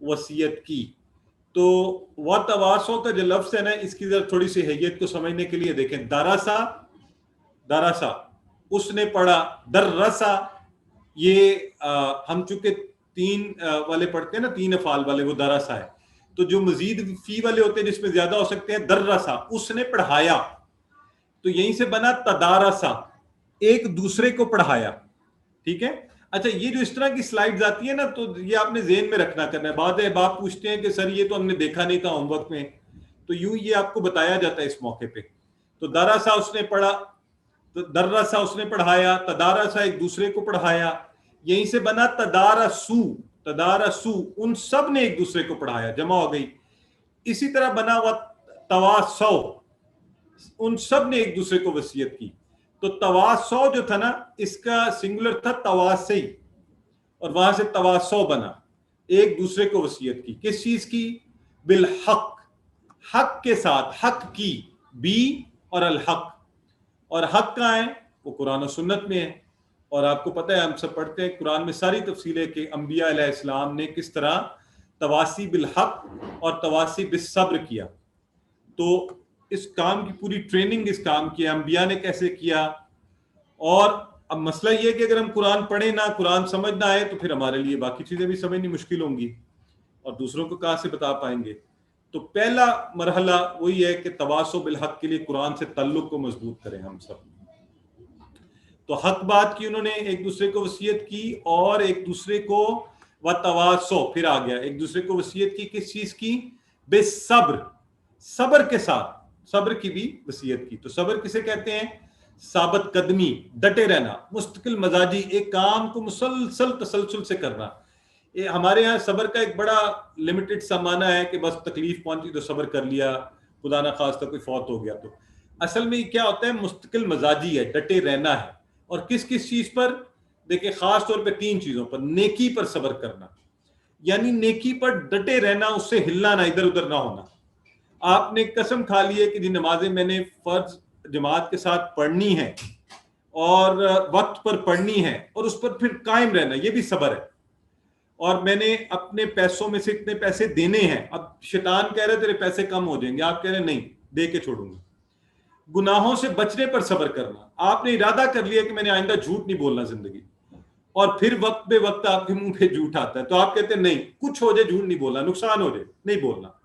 वसीयत की। तो वतवासौ का जो लफ्ज है ना, इसकी जरा थोड़ी सी हैयत को समझने के लिए देखें। दरसा, दरसा उसने पढ़ा, दर्रसा, ये हम चूंकि तीन वाले पढ़ते हैं ना, तीन अफाल वाले, वो दरसा है। तो जो मजीद फी वाले होते हैं जिसमें ज्यादा हो सकते हैं, दर्रसा, उसने पढ़ाया। तो यहीं से बना तदारसा, एक दूसरे को पढ़ाया। ठीक है। अच्छा, ये जो इस तरह की स्लाइड्स आती है ना, तो ये आपने ज़हन में रखना करना है। बाद है बाप पूछते हैं कि सर ये तो हमने देखा नहीं था होमवर्क में, तो यूं ये आपको बताया जाता है इस मौके पे। तो दरसा उसने पढ़ा, तो दर्रसा उसने पढ़ाया, तदारसा एक दूसरे को पढ़ाया, यहीं से बना तदारसू, तदारसू उन सब ने एक दूसरे को पढ़ाया, जमा हो गई। इसी तरह बना हुआ तवासौ, उन सब ने एक दूसरे को वसीयत की। तो तवासौ जो था ना, इसका सिंगुलर था तवासई, और वहां से तवासौ बना, एक दूसरे को वसीयत की। किस चीज की? बिल हक, हक के साथ, हक की, बी और अल हक। और हक कहाँ है? वो कुरान और सुन्नत में है। और आपको पता है, हम सब पढ़ते हैं कुरान में सारी तफसीलें कि अंबिया अलैहिस्सलाम ने किस तरह तवासी बिल हक और तवासी बिस सब्र किया। तो इस काम की पूरी ट्रेनिंग इस काम की अंबिया ने कैसे किया। और अब मसला ये है कि अगर हम कुरान पढ़े ना, कुरान समझ ना आए, तो फिर हमारे लिए बाकी चीजें भी समझनी मुश्किल होंगी और दूसरों को कहाँ से बता पाएंगे। तो पहला मरहला वही है कि तवासो बिल हक के लिए कुरान से तल्लुक को मजबूत करें हम सब। तो हक बात की उन्होंने, एक दूसरे को वसीयत की, और एक दूसरे को व तवासो, फिर आ गया, एक दूसरे को वसीयत की किस चीज की? बेसब्र, सब्र के साथ, सब्र की भी वसीयत की। तो सब्र किसे कहते हैं? साबत कदमी, डटे रहना, मुस्तकिल मजाजी, एक काम को मुसलसल तसलसल से करना। ये हमारे यहाँ सब्र का एक बड़ा लिमिटेड सा माना है कि बस तकलीफ पहुंची तो सब्र कर लिया, खुदा ना खास्ता कोई फौत हो गया। तो असल में क्या होता है? मुस्तकिल मजाजी है, डटे रहना है। और किस किस चीज पर? देखिए, खास तौर पे 3 चीजों पर। नेकी पर सब्र करना, यानी नेकी पर डटे रहना, उससे हिलना ना, इधर उधर ना होना। आपने कसम खा ली है कि जी नमाजें मैंने फर्ज जमात के साथ पढ़नी है और वक्त पर पढ़नी है, और उस पर फिर कायम रहना, ये भी सब्र है। और मैंने अपने पैसों में से इतने पैसे देने हैं, अब शैतान कह रहे तेरे पैसे कम हो जाएंगे, आप कह रहे नहीं, दे के छोड़ूंगा। गुनाहों से बचने पर सब्र करना, आपने इरादा कर लिया कि मैंने आइंदा झूठ नहीं बोलना जिंदगी, और फिर वक्त बे वक्त आपके मुंह पे झूठ आता है, तो आप कहते हैं नहीं, कुछ हो जाए झूठ नहीं बोलना, नुकसान हो जाए नहीं बोलना,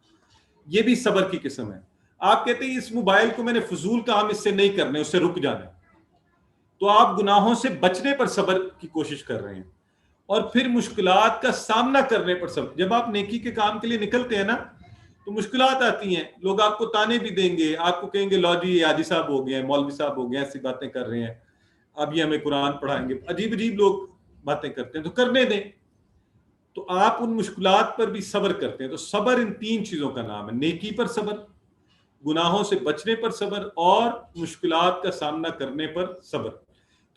ये भी सब्र की किस्म है। आप कहते हैं इस मोबाइल को मैंने फजूल काम इससे नहीं करने, उससे रुक जाना है, तो आप गुनाहों से बचने पर सब्र की कोशिश कर रहे हैं। और फिर मुश्किलात का सामना करने पर सब्र। जब आप नेकी के काम के लिए निकलते हैं ना, तो मुश्किलात आती हैं, लोग आपको ताने भी देंगे, आपको कहेंगे लो जी हाजी साहब हो गए, मौलवी साहब हो गए, ऐसी बातें कर रहे हैं, अब ये हमें कुरान पढ़ाएंगे, अजीब अजीब लोग बातें करते हैं, तो करने दें। तो आप उन मुश्किलात पर भी सब्र करते हैं। तो सब्र इन 3 चीजों का नाम है, नेकी पर सब्र, गुनाहों से बचने पर सब्र, और मुश्किलात का सामना करने पर सब्र।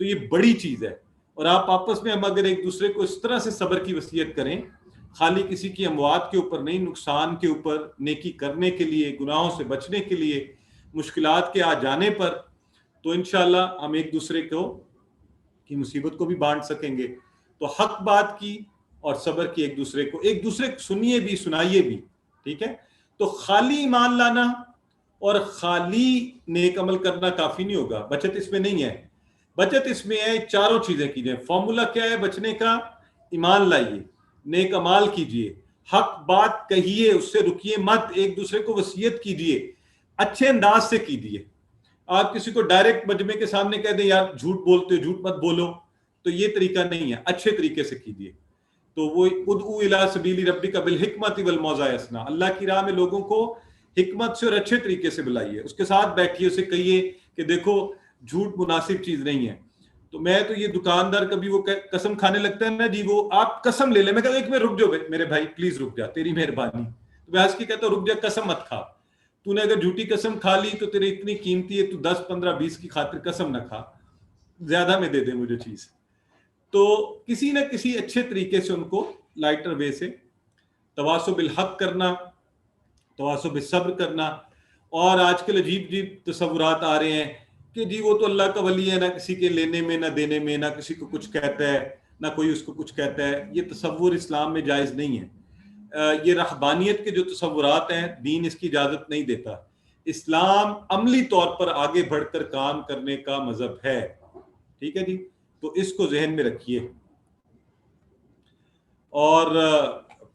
तो ये बड़ी चीज है। और आप आपस में हम अगर एक दूसरे को इस तरह से सब्र की वसीयत करें, खाली किसी की अमवात के ऊपर नहीं, नुकसान के ऊपर, नेकी करने के लिए, गुनाहों से बचने के लिए, मुश्किलात के आ जाने पर, तो इंशाल्लाह हम एक दूसरे को की मुसीबत को भी बांट सकेंगे। तो हक बात की और सब्र की, एक दूसरे को सुनिए भी, सुनाइए भी, ठीक है। तो खाली ईमान लाना और खाली नेक अमल करना काफी नहीं होगा, बचत इसमें नहीं है। बचत इसमें है 4 चीजें कीजिए। फॉर्मूला क्या है बचने का? ईमान लाइए, नेक अमाल कीजिए, हक बात कहिए, उससे रुकिए मत, एक दूसरे को वसीयत कीजिए, अच्छे अंदाज से कीजिए। आप किसी को डायरेक्ट मजमे के सामने कह दें यार झूठ बोलते हो, झूठ मत बोलो, तो ये तरीका नहीं है, अच्छे तरीके से कीजिए। तो वो उदउ इला सबीली रब्बिका बिल हिकमति वल मौज़ा हसना, अल्लाह की राह में लोगों को हिकमत से और अच्छे तरीके से बुलाइए, उसके साथ बैठिए, उसे कहिए कि देखो झूठ मुनासिब चीज नहीं है। तो मैं तो ये दुकानदार कभी वो कसम खाने लगता है ना जी, वो आप कसम ले ले, मैं कहता हूं एक मिनट रुक जाओ मेरे भाई, प्लीज रुक जा, तेरी मेहरबानी। तो मैं हंस के कहता हूं रुक जा, कसम मत खा, तूने अगर झूठी कसम खा ली तो तेरे इतनी कीमती है, तू 10 15 20 की खातिर कसम ना खा, ज्यादा में दे दे मुझे चीज। तो किसी ना किसी अच्छे तरीके से उनको लाइटर वे से तवासो बिल हक करना, तवासो बिल सब्र करना। और आजकल अजीब अजीब तसव्वुरात आ रहे हैं कि जी वो तो अल्लाह का वली है, ना किसी के लेने में ना देने में, ना किसी को कुछ कहता है ना कोई उसको कुछ कहता है। ये तसव्वुर इस्लाम में जायज़ नहीं है। ये रहबानियत के जो तसव्वुरात हैं, दीन इसकी इजाज़त नहीं देता। इस्लाम अमली तौर पर आगे बढ़कर काम करने का मजहब है, ठीक है जी। तो इसको जहन में रखिए। और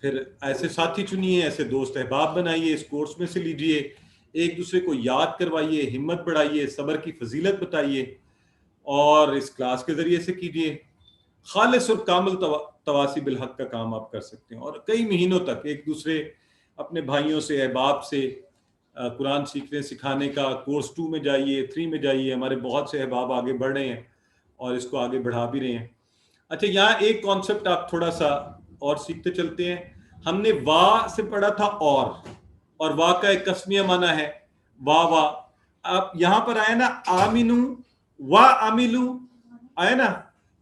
फिर ऐसे साथी चुनिए, ऐसे दोस्त अहबाब बनाइए, इस कोर्स में से लीजिए, एक दूसरे को याद करवाइए, हिम्मत बढ़ाइए, सब्र की फजीलत बताइए, और इस क्लास के जरिए से कीजिए। खालिस और कामिल तवासी बिल हक का काम आप कर सकते हैं। और कई महीनों तक एक दूसरे अपने भाइयों से, अहबाब से कुरान सीखने सिखाने का कोर्स 2 में जाइए, 3 में जाइए। हमारे बहुत से अहबाब आगे बढ़ रहे हैं और इसको आगे बढ़ा भी रहे हैं। अच्छा, यहाँ एक कॉन्सेप्ट आप थोड़ा सा और सीखते चलते हैं। हमने वाह से पढ़ा था और वाह का एक कस्मिया माना है वाह वाह। अब यहाँ पर आया ना आमिनू व आमिलू आया ना,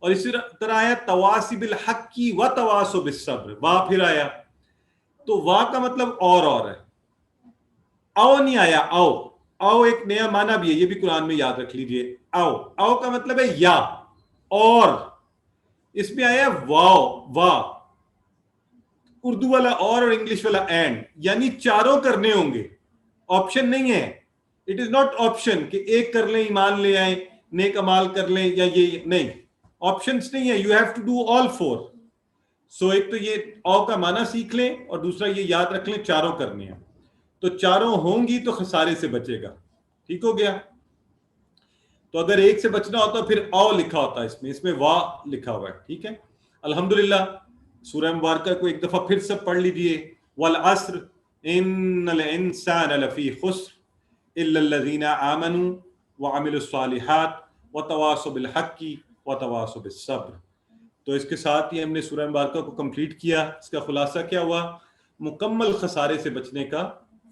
और इसी तरह आया तवासी बिल हक की व तवासो बिस सब्र, वाह फिर आया। तो वाह का मतलब और है, आओ नहीं आया, आओ। आओ एक नया माना भी है, ये भी कुरान में याद रख लीजिए। आओ, आओ का मतलब है या, और इसमें आया वाओ वाह, उर्दू वाला और इंग्लिश वाला एंड, यानी चारों करने होंगे, ऑप्शन नहीं है। इट इज नॉट ऑप्शन कि एक कर लें, ईमान ले आए, नेक अमाल कर लें, या ये नहीं, ऑप्शंस नहीं है। You have to do all 4। So एक तो ये औ का माना सीख लें और दूसरा ये याद रख लें चारों करने हैं। तो चारों होंगी तो खसारे से बचेगा। ठीक हो गया। तो अगर एक से बचना होता फिर औ लिखा होता, इसमें वाह लिखा हुआ है। ठीक है, अल्हम्दुलिल्लाह। सूरह मुबारका को एक दफा फिर से पढ़ लीजिए। वल अस्र इन्नल इंसान लफी खुस्र इल्लल्लज़ीना आमनू व अमिलुस सालिहात व तवासौ बिल हक्की व तवासौ बिस सब्र। तो इसके साथ ही हमने सूरह मुबारका को कंप्लीट किया। इसका खुलासा क्या हुआ? मुकम्मल खसारे से बचने का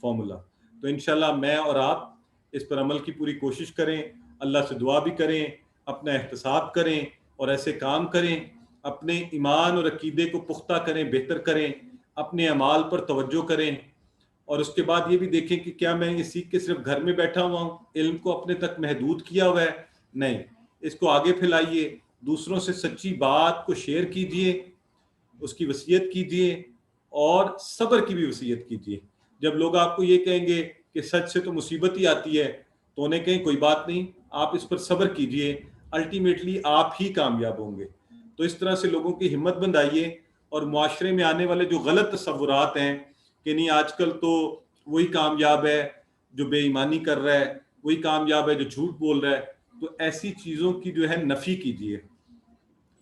फॉर्मूला। तो इंशाल्लाह मैं और आप इस पर अमल की पूरी कोशिश करें, अल्लाह से दुआ भी करें, अपना एहतसाब करें और ऐसे काम करें, अपने ईमान और अकीदे को पुख्ता करें, बेहतर करें, अपने अमाल पर तवज्जो करें। और उसके बाद ये भी देखें कि क्या मैं ये सीख के सिर्फ घर में बैठा हुआ हूँ, इल्म को अपने तक महदूद किया हुआ है? नहीं, इसको आगे फैलाइए, दूसरों से सच्ची बात को शेयर कीजिए, उसकी वसीयत कीजिए और सब्र की भी वसीयत कीजिए। जब लोग आपको ये कहेंगे कि सच से तो मुसीबत ही आती है, तो उन्हें कहें कोई बात नहीं, आप इस पर सब्र कीजिए, अल्टीमेटली आप ही कामयाब होंगे। तो इस तरह से लोगों की हिम्मत बंधाइए और मुआशरे में आने वाले जो गलत तस्वुरात हैं कि नहीं आजकल तो वही कामयाब है जो बेईमानी कर रहा है, वही कामयाब है जो झूठ बोल रहा है, तो ऐसी चीज़ों की जो है नफ़ी कीजिए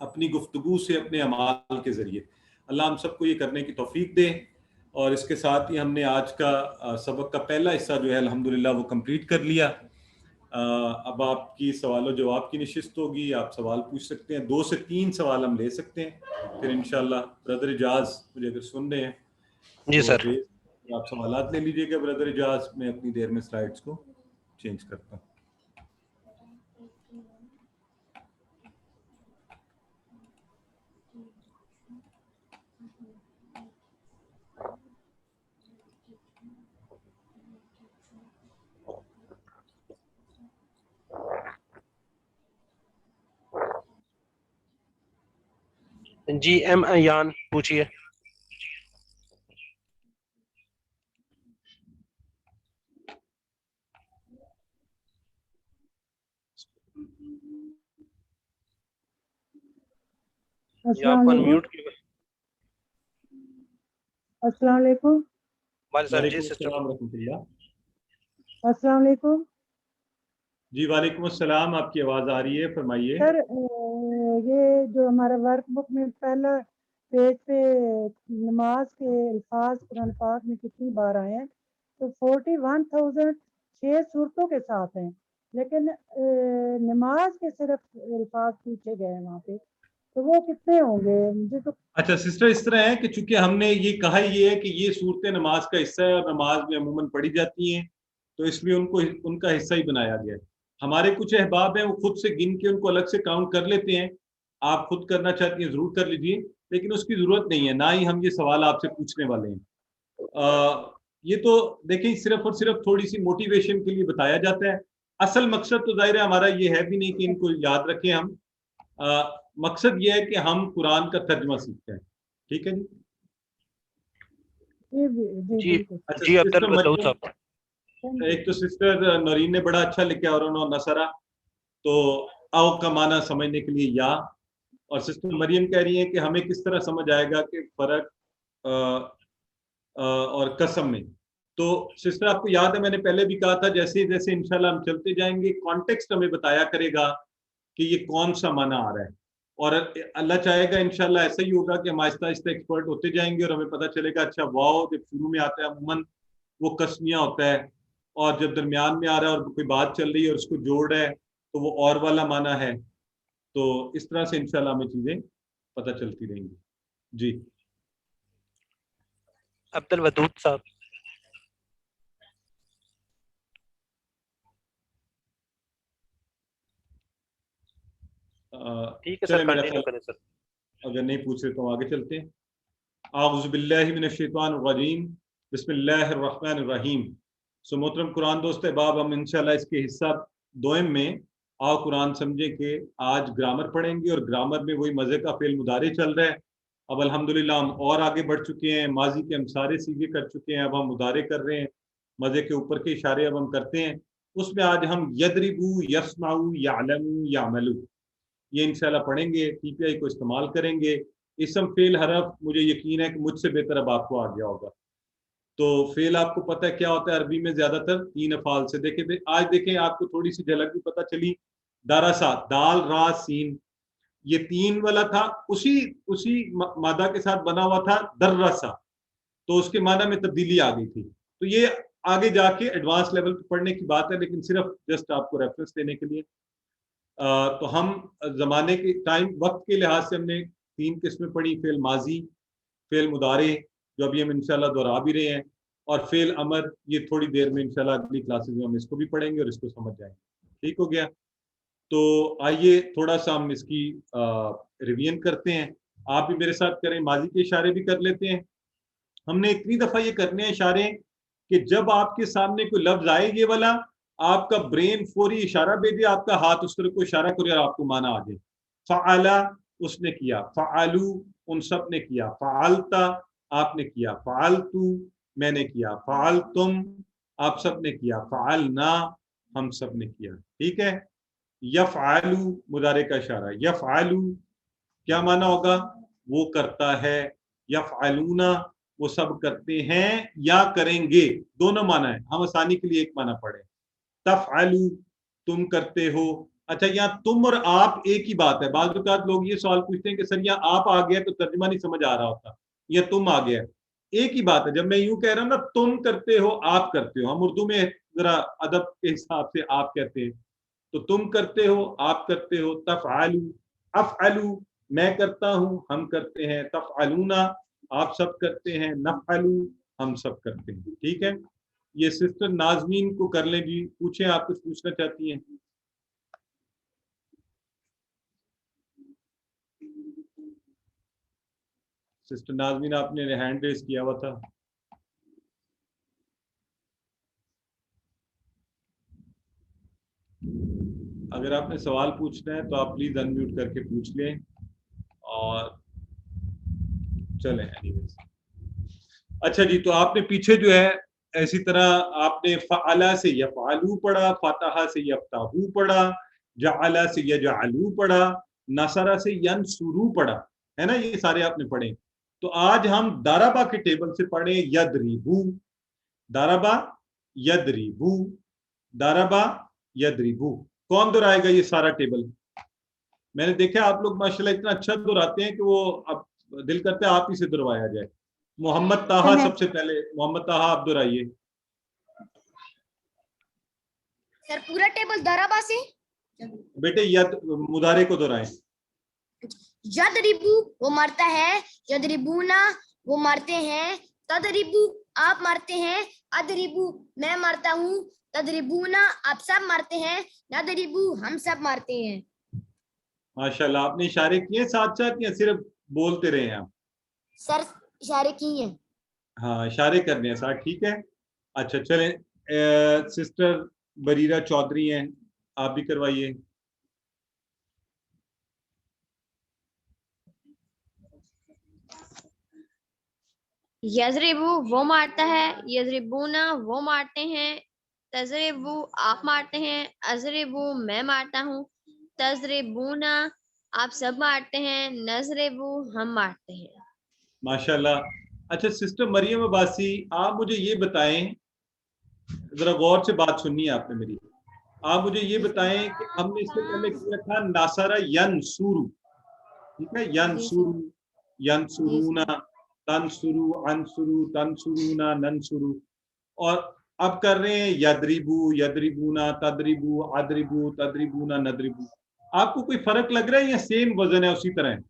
अपनी गुफ्तगू से, अपने अमाल के ज़रिए। अल्लाह हम सबको ये करने की तौफीक दे। और इसके साथ ही हमने आज का सबक का पहला हिस्सा जो है अल्हम्दुलिल्लाह वो कंप्लीट कर लिया। अब आपकी सवालों जवाब की निशिस्त होगी, आप सवाल पूछ सकते हैं, 2 से 3 सवाल हम ले सकते हैं। फिर इंशाल्लाह ब्रदर इजाज मुझे अगर सुन रहे हैं जी तो सर, आप सवालात ले लीजिएगा ब्रदर इजाज। मैं अपनी देर में स्लाइड्स को चेंज करता हूँ। जी एम अयान पूछिए। जी आप अनम्यूट कीजिए। अस्सलाम वालेकुम। वाले सर जी वालेकुम सिस्टर। अस्सलाम रहमतुल्लाह। अस्सलाम वालेकुम जी वालेकुम अस्सलाम, आपकी आवाज़ आ रही है, फरमाइए। सर। ये जो हमारा वर्कबुक में पहला पेज पे नमाज के अल्फाज कुरान पाक में कितनी बार आए हैं? तो 41,006 सूरतों के साथ हैं, लेकिन नमाज के सिर्फ अल्फाज पूछे गए हैं वहाँ पे, तो वो कितने होंगे? मुझे तो अच्छा सिस्टर, इस तरह है कि चूंकि हमने ये कहा ये है कि ये सूरतें नमाज का हिस्सा है और नमाज में अमूमन पढ़ी जाती हैं, तो इसलिए उनको उनका हिस्सा ही बनाया गया है। हमारे कुछ अहबाब हैं वो खुद से गिन के उनको अलग से काउंट कर लेते हैं। आप खुद करना चाहती हैं जरूर कर लीजिए, लेकिन उसकी जरूरत नहीं है, ना ही हम ये सवाल आपसे पूछने वाले हैं। ये तो देखिए सिर्फ और सिर्फ थोड़ी सी मोटिवेशन के लिए बताया जाता है। असल मकसद तो जाहिर है हमारा ये है भी नहीं कि इनको याद रखें हम। मकसद ये है कि हम कुरान का तर्जमा सीखते हैं। ठीक है जी। जी बिल्कुल। अच्छा जी अब्दुल सिस्टर बदौद मरियम, साहब। एक तो सिस्टर नौरीन ने बड़ा अच्छा लिखा और उन्होंने नसरा, तो आओ का माना समझने के लिए या, और सिस्टर मरियम कह रही है कि हमें किस तरह समझ आएगा कि फर्क और कसम में। तो सिस्टर आपको याद है मैंने पहले भी कहा था, जैसे जैसे इंशाल्लाह हम चलते जाएंगे कॉन्टेक्स्ट हमें बताया करेगा कि ये कौन सा माना आ रहा है, और अल्लाह चाहेगा इंशाल्लाह ऐसा ही होगा कि हम आहिस्ता आहिस्ता एक्सपर्ट होते जाएंगे और हमें पता चलेगा अच्छा वाओ जब शुरू में आता है अमूमन वो कस्मिया होता है, और जब दरमियान में आ रहा है और कोई बात चल रही है और उसको जोड़ रहा है तो वो और वाला माना है। तो इस तरह से इंशाल्लाह हमें चीजें पता चलती रहेंगी। जी अब्दुल वदूद साहब। ठीक है सर, चले मेरा कंटिन्यू ख्याल करें सर। अगर नहीं पूछ रहे तो आगे चलते हैं। आऊज़ु बिल्लाहि मिनश शैतानिर रजीम, बिस्मिल्लाहिर रहमानिर रहीम। सो मोहतरम कुरान दोस्त अहबाब, हम इंशाल्लाह इसके हिस्सा दोयम में आओ कुरान समझे कि आज ग्रामर पढ़ेंगे और ग्रामर में वही मज़े का फेल मुदारे चल रहा है। अब अल्हम्दुलिल्लाह हम और आगे बढ़ चुके हैं, माजी के हम सारे सीखे कर चुके हैं, अब हम मुदारे कर रहे हैं, मज़े के ऊपर के इशारे अब हम करते हैं। उसमें आज हम यदरिबू, यस्माऊ, यालमू, यामलू ये इंशाल्लाह पढ़ेंगे, टीपीआई को इस्तेमाल करेंगे। इसम फेल हरफ मुझे यकीन है कि मुझसे बेहतर अब आपको आ गया होगा। तो फेल आपको पता है क्या होता है अरबी में, ज्यादातर 3 अफाल से। देखें आज देखें आपको थोड़ी सी झलक भी पता चली। दारासा, दाल रा सीन, ये 3 वाला था, उसी उसी मादा के साथ बना हुआ था दर्रसा, तो उसके माना में तब्दीली आ गई थी। तो ये आगे जाके एडवांस लेवल पर पढ़ने की बात है, लेकिन सिर्फ जस्ट आपको रेफरेंस देने के लिए। तो हम जमाने के टाइम वक्त के लिहाज से हमने 3 किस्में पढ़ी, फेल माजी, फेल मुदारे जो अभी हम इंशाल्लाह दोहरा भी रहे हैं, और फेल अमर, ये थोड़ी देर में इंशाल्लाह अगली क्लासेस में हम इसको भी पढ़ेंगे और इसको समझ जाएंगे। ठीक हो गया? तो आइए थोड़ा सा हम इसकी रिवीजन करते हैं। आप भी मेरे साथ करें, माजी के इशारे भी कर लेते हैं। हमने इतनी दफा ये करने हैं इशारे कि जब आपके सामने कोई लफ्ज आए ये वाला, आपका ब्रेन फौरी इशारा भेजे, आपका हाथ उस तरह को इशारा करे और आपको माना आ जाए। फ़अला उसने किया, फ़अलू उन सब ने किया, फ़अलता आपने किया, फ़अलतू मैंने किया, फ़अलतुम आप सब ने किया, फ़अलना हम सब ने किया। ठीक है? यफ़अलू मुदारे का इशारा, यफ़अलू क्या माना होगा? वो करता है। यफ़अलूना वो सब करते हैं या करेंगे, दोनों माना है, हम आसानी के लिए एक माना पढ़े। तफ़अलू तुम करते हो। अच्छा, यहाँ तुम और आप एक ही बात है। बाज़ औक़ात लोग ये सवाल पूछते हैं कि सर यहाँ आप आ गया तो तर्जुमा नहीं समझ आ रहा होता, या तुम आ गया, एक ही बात है। जब मैं यूं कह रहा हूं ना तुम करते हो आप करते हो, हम उर्दू में जरा अदब के हिसाब से आप कहते हैं, तो तुम करते हो आप करते हो। तफ़अलू, अफ़अलू मैं करता हूं हम करते हैं, तफ़अलूना आप सब करते हैं, नफ़अलू हम सब करते हैं। ठीक है? ये सिस्टर नाज़मीन को कर लें जी, पूछें आप कुछ पूछना चाहती हैं। सिस्टर नाज़मीन आपने हैंड रेज किया हुआ था। अगर आपने सवाल पूछना है तो आप प्लीज अनम्यूट करके पूछ लें और चलें। एनीवेज, अच्छा जी, तो आपने पीछे जो है ऐसी तरह आपने फ़अला से यफ़अलू पढ़ा, फ़तहा से यफ़तहू पढ़ा, जअला से यजअलू पढ़ा, नसरा से यनसुरू पढ़ा, है ना? ये सारे आपने पढ़े। तो आज हम दारबा के टेबल से पढ़े, यदरिबू, दारबा यदरिबू, दारबा यदरिबू। कौन दोहराएगा ये सारा टेबल? मैंने देखा आप लोग माशाल्लाह इतना अच्छा दोहराते हैं कि वो अब दिल करता है आप ही से दोहराया जाए। मोहम्मद ताहा सबसे पहले, मोहम्मद ताहा आप दोहराइए। सर पूरा टेबल दराबा से। बेटे यद मुदारे को दोहराएं। यदरिबू वो मारता है, यदरिबूना वो मारते हैं, तदरिबू आप मारते हैं, अदरिबू मैं मारता हूँ, तदरिबूना आप सब मारते हैं, नदरिबू हम सब मारते हैं। माशाल्लाह, आपने इशारे किए साथ साथ या सिर्फ बोलते रहे हैं आप? सर इशारे किए हैं। हाँ, इशारे करने हैं साथ, ठीक है। अच्छा चलें, सिस्टर बरीरा चौधरी हैं, आप भी करवाइए। यजरिबू वो मारता है, यजरिबूना वो मारते हैं, तजरिबू आप मारते हैं, अजरिबू मैं मारता हूँ, तजरिबूना आप सब मारते हैं, नजरिबू हम मारते हैं। माशाल्लाह। अच्छा सिस्टर मरियम अब्बासी, आप मुझे ये बताएं, जरा गौर से बात सुननी है आपने मेरी। आप मुझे ये बताएं कि हमने इससे पहले किया था नासरा यनसुरू, ठीक है? यनसुरू, यनसुरूना, तनसुरू, अनसुरू, तनसुरूना, ननसुरू। और अब कर रहे हैं यदरिबू, यदरिबूना, तदरिबू, अदरिबू, तदरिबूना, नदरिबू। आपको कोई फर्क लग रहा है या सेम वजन है उसी तरह है?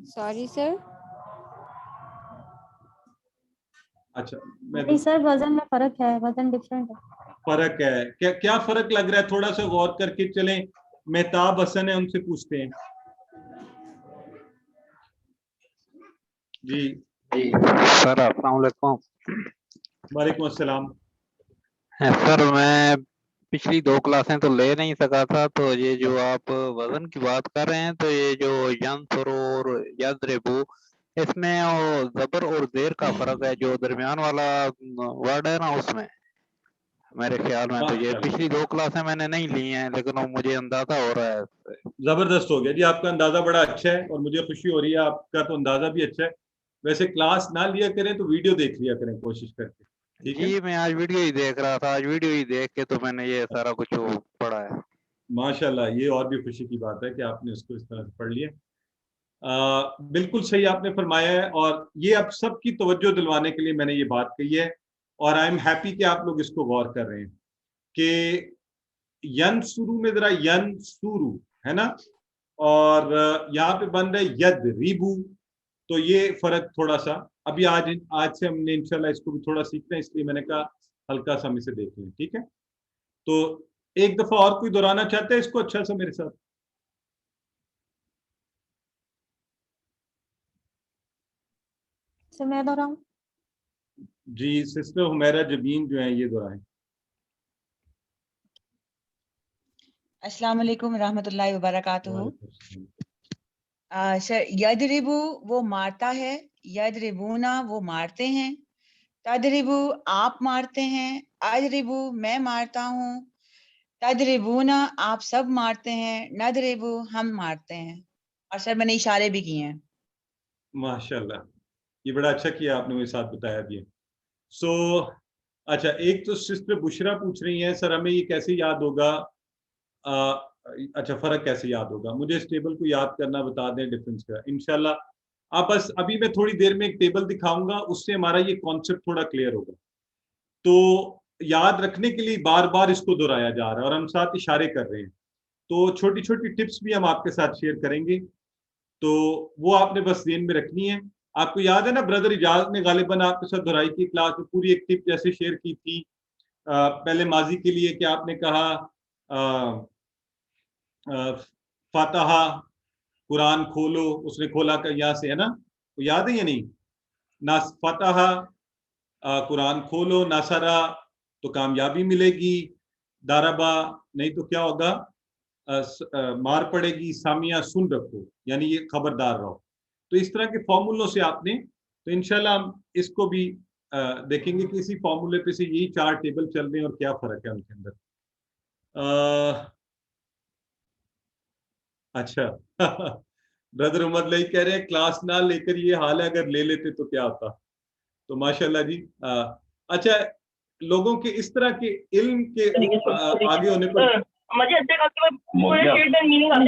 Sorry sir. अच्छा, मैं नहीं सर, वजन में फर्क है, वजन डिफरेंट है। फर्क है क्या? क्या फर्क लग रहा है? थोड़ा सा गौर करके चलें। मेहताब हसन है, उनसे पूछते हैं। जी जी सर, अस्सलाम वालेकुम। वालेकुम अस्सलाम। सर मैं पिछली 2 क्लासें तो ले नहीं सका था, तो ये जो आप वजन की बात कर रहे हैं, तो ये जो यंसुर और यदरिबू, इसमें वो जबर और देर का फर्क है, जो दरमियान वाला वर्ड है ना, उसमें मेरे ख्याल में। तो ये पिछली 2 क्लासें मैंने नहीं ली हैं, लेकिन वो मुझे अंदाजा हो रहा है। जबरदस्त हो गया जी, आपका अंदाजा बड़ा अच्छा है और मुझे खुशी हो रही है। आपका तो अंदाजा भी अच्छा है। वैसे क्लास ना लिया करें तो वीडियो देख लिया करें कोशिश करके, ठीक है? जी मैं आज वीडियो ही देख रहा था, आज वीडियो ही देख के तो मैंने ये सारा कुछ पढ़ा है। माशाल्लाह, ये और भी खुशी की बात है कि आपने इसको इस तरह से पढ़ लिया। बिल्कुल सही आपने फरमाया है, और ये अब सबकी तवज्जो दिलवाने के लिए मैंने ये बात कही है, और आई एम हैप्पी कि आप लोग इसको गौर कर रहे हैं कि यंसुरू में जरा यंसुरू है ना, और यहाँ पे बन रहा है यदरिबू। तो ये फर्क थोड़ा सा अभी आज से हमने इंशाल्लाह इसको भी थोड़ा सीखना है, इसलिए मैंने कहा हल्का सा हम इसे देख लें, ठीक है? तो एक दफा और कोई दोहराना चाहते हैं इसको अच्छा सा मेरे साथ? सर मैं दोहराऊं? जी, सिस्टर हुमैरा जबीन जो है ये दोहराएं। अस्सलाम वालेकुम रहमतुल्लाहि व बरकातुहू। सर यदरिबू वो मारता है, यदरिबूना वो मारते हैं, तदरिबू आप मारते हैं, अदरिबू मैं मारता हूँ, तदरिबूना आप सब मारते हैं, नदरिबू हम मारते हैं। और सर मैंने इशारे भी किए हैं। माशाल्लाह, ये बड़ा अच्छा किया आपने मेरे साथ बताया भी है। सो अच्छा, एक तो सिस्टर बुशरा पूछ रही हैं, सर हमें ये कैसे याद होगा, अच्छा फर्क कैसे याद होगा? मुझे इस टेबल को याद करना बता दें डिफरेंस का इंशाल्लाह। आप बस अभी मैं थोड़ी देर में एक टेबल दिखाऊंगा, उससे हमारा ये कॉन्सेप्ट थोड़ा क्लियर होगा। तो याद रखने के लिए बार बार इसको दोहराया जा रहा है और हम साथ इशारे कर रहे हैं, तो छोटी छोटी टिप्स भी हम आपके साथ शेयर करेंगे, तो वो आपने बस ध्यान में रखनी है। आपको याद है ना, ब्रदर इजाज ने गालिबन आपके साथ दोहराई की क्लास में पूरी एक टिप जैसे शेयर की थी पहले माजी के लिए, कि आपने कहा फातहा कुरान खोलो, उसने खोला का यहाँ से है ना, तो याद है या नहीं? ना फातहा कुरान खोलो, नासरा तो कामयाबी मिलेगी, दारबा नहीं तो क्या होगा, मार पड़ेगी, सामिया सुन रखो, यानी ये खबरदार रहो। तो इस तरह के फॉर्मूलों से आपने, तो इंशाल्लाह हम इसको भी देखेंगे कि इसी फॉर्मूले पे से यही 4 टेबल चल रहे हैं और क्या फर्क है उनके अंदर। अच्छा ब्रदर उमर लई कह रहे हैं क्लास ना लेकर ये हाल है, अगर ले लेते तो क्या होता। तो माशाल्लाह जी। अच्छा, लोगों के इस तरह के इल्म के आगे होने पर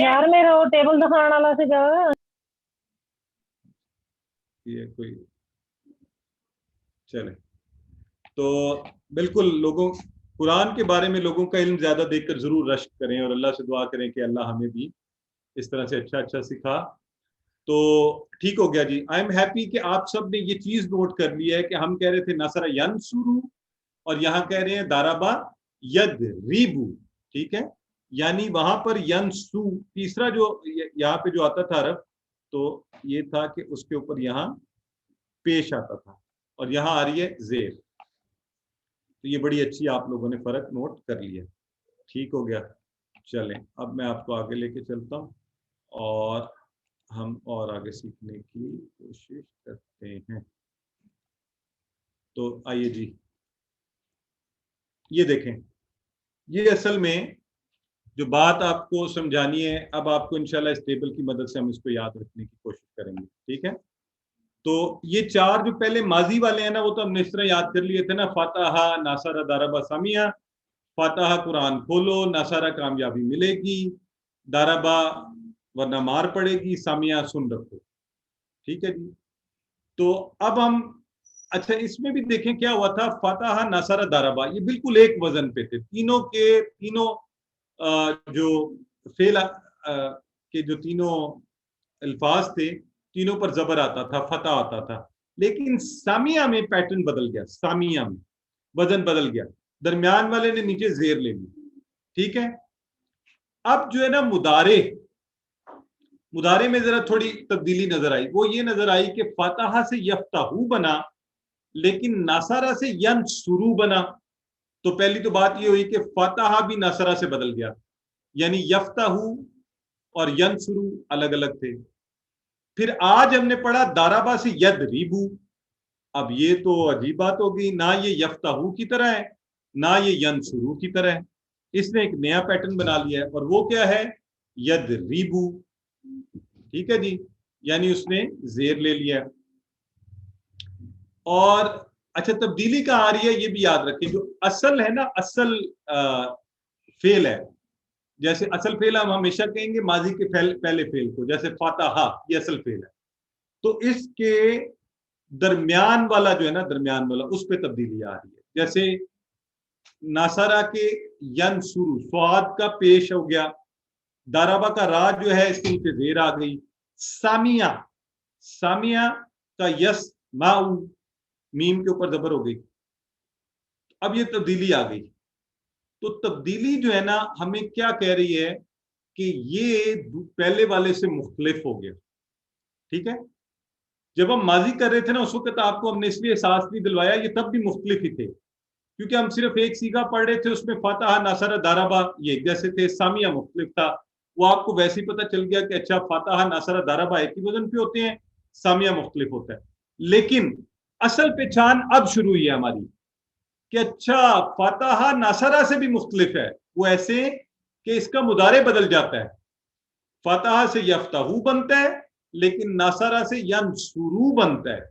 यार मेरा वो टेबल दिखाने वाला से जा ये कोई चले, तो बिल्कुल लोगों कुरान के बारे में लोगों का इल्म ज्यादा देखकर जरूर रश्क करें और अल्लाह से दुआ करें कि अल्लाह हमें भी इस तरह से अच्छा अच्छा सिखा। तो ठीक हो गया जी। आई एम हैप्पी कि आप सब ने ये चीज नोट कर लिया है कि हम कह रहे थे नसरा यंसुरू और यहाँ कह रहे हैं दाराबा यदरिबू, ठीक है? यानी वहां पर यंसु तीसरा जो यहाँ पे जो आता था अरब, तो ये था कि उसके ऊपर यहाँ पेश आता था और यहाँ आ रही है जेर। तो ये बड़ी अच्छी आप लोगों ने फर्क नोट कर लिया। ठीक हो गया। चलें, अब मैं आपको आगे लेके चलता हूँ और हम और आगे सीखने की कोशिश करते हैं। तो आइए जी, ये देखें, ये असल में जो बात आपको समझानी है, अब आपको इंशाल्लाह इस टेबल की मदद से हम इसको याद रखने की कोशिश करेंगे, ठीक है? तो ये 4 जो पहले माजी वाले हैं ना, वो तो हमने इस तरह याद कर लिए थे ना, फातहा नासरा दारबा सामिया, फातहा कुरान खोलो, नासरा कामयाबी मिलेगी, दारबा वरना मार पड़ेगी, सामिया सुन रखो, ठीक है जी? तो अब हम अच्छा इसमें भी देखें क्या हुआ था, फतह, नसर, दरबा, ये बिल्कुल एक वजन पे थे। तीनों के तीनों जो फेल के जो तीनों अल्फाज थे, तीनों पर जबर आता था, फतह आता था। लेकिन सामिया में पैटर्न बदल गया, सामिया में वजन बदल गया, दरमियान वाले ने नीचे जेर ले ली। ठीक है, अब जो है ना मुदारे में जरा थोड़ी तब्दीली नजर आई। वो ये नजर आई कि फतह से यफ्ताहू बना, लेकिन नसरा से यंसुरू बना। तो पहली तो बात ये हुई कि फतह भी नसरा से बदल गया, यानी यफ्ताहू और यंसुरू अलग अलग थे। फिर आज हमने पढ़ा दाराबा से यदरिबू। अब ये तो अजीब बात हो गई, ना ये यफ्ताहू की तरह है ना ये यंसुरू की तरह है। इसने एक नया पैटर्न बना लिया है, और वो क्या है, यदरिबू। ठीक है जी, यानी उसने जेर ले लिया। और अच्छा, तब्दीली कहाँ आ रही है ये भी याद रखें। जो असल है ना, असल फेल है, जैसे असल फेल हम हमेशा कहेंगे माजी के पहले फेल को, जैसे फातहा ये असल फेल है। तो इसके दरमियान वाला जो है ना, दरमियान वाला, उस पर तब्दीली आ रही है। जैसे नासरा के यंसुरू, स्वाद का पेश हो गया, दाराबा का रा जो है इसके नीचे जेर आ गई। सामिया, सामिया का यस माऊ, मीम के ऊपर जबर हो गई। अब ये तब्दीली आ गई। तो तब्दीली जो है ना हमें क्या कह रही है कि ये पहले वाले से मुख्तलिफ हो गया। ठीक है, जब हम माजी कर रहे थे ना, उस वक्त आपको हमने इसलिए एहसास नहीं दिलवाया, ये तब भी मुख्तलिफ ही थे, क्योंकि हम सिर्फ एक सीगा पढ़ रहे थे, उसमें फतह, नसर, दाराबा ये जैसे थे, सामिया मुख्तलिफ था। वो आपको वैसे ही पता चल गया कि अच्छा फतह, नसर, दाराबा एक ही वजन पे होते हैं, सामिया मुख्तलिफ होता है। लेकिन असल पहचान अब शुरू हुई है हमारी कि अच्छा फतह नसरा से भी मुख्तलिफ है। वो ऐसे कि इसका मुदारे बदल जाता है, फतह से यफ्ताहू बनता है, लेकिन नसरा से यंसुरू बनता है।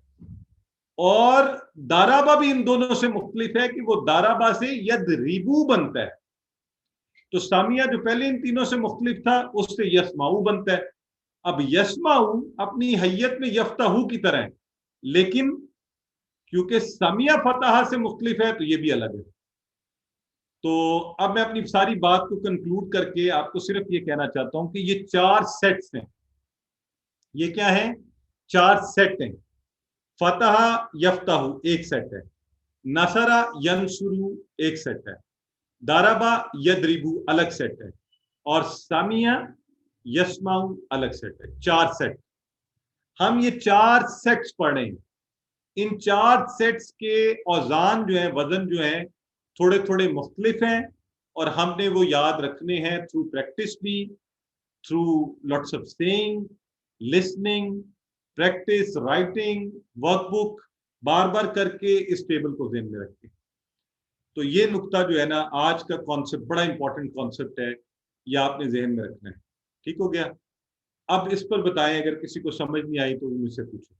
और दाराबा भी इन दोनों से मुख्तलिफ है कि वो दाराबा से यदरिबू बनता है। तो सामिया जो पहले इन तीनों से मुख्तलिफ था, उससे यस्माऊ बनता है। अब यस्माऊ अपनी हैयत में यफ्ताहू की तरह है, लेकिन क्योंकि सामिया फतह से मुख्तलिफ है तो ये भी अलग है। तो अब मैं अपनी सारी बात को कंक्लूड करके आपको सिर्फ ये कहना चाहता हूं कि ये 4 सेट्स हैं। ये क्या है, 4 सेट हैं। फतह यफ्ताहू एक सेट है, नसरा यंसुरू एक सेट है, दाराबा यदरिबू अलग सेट है, और सामिया यस्माऊ अलग सेट है। 4 सेट। हम ये 4 सेट्स पढ़ रहे हैं। इन 4 सेट्स के औजान जो है, वजन जो है, थोड़े थोड़े मुख्तलिफ हैं, और हमने वो याद रखने हैं थ्रू प्रैक्टिस भी, through lots of saying, listening, practice, writing, workbook, बार बार करके इस टेबल को ज़हन में रखें। तो ये नुक्ता जो है ना, आज का कॉन्सेप्ट बड़ा इंपॉर्टेंट कॉन्सेप्ट है, ये आपने जहन में रखना है। ठीक हो गया। अब इस पर बताएं, अगर किसी को समझ नहीं आई तो मुझसे पूछो।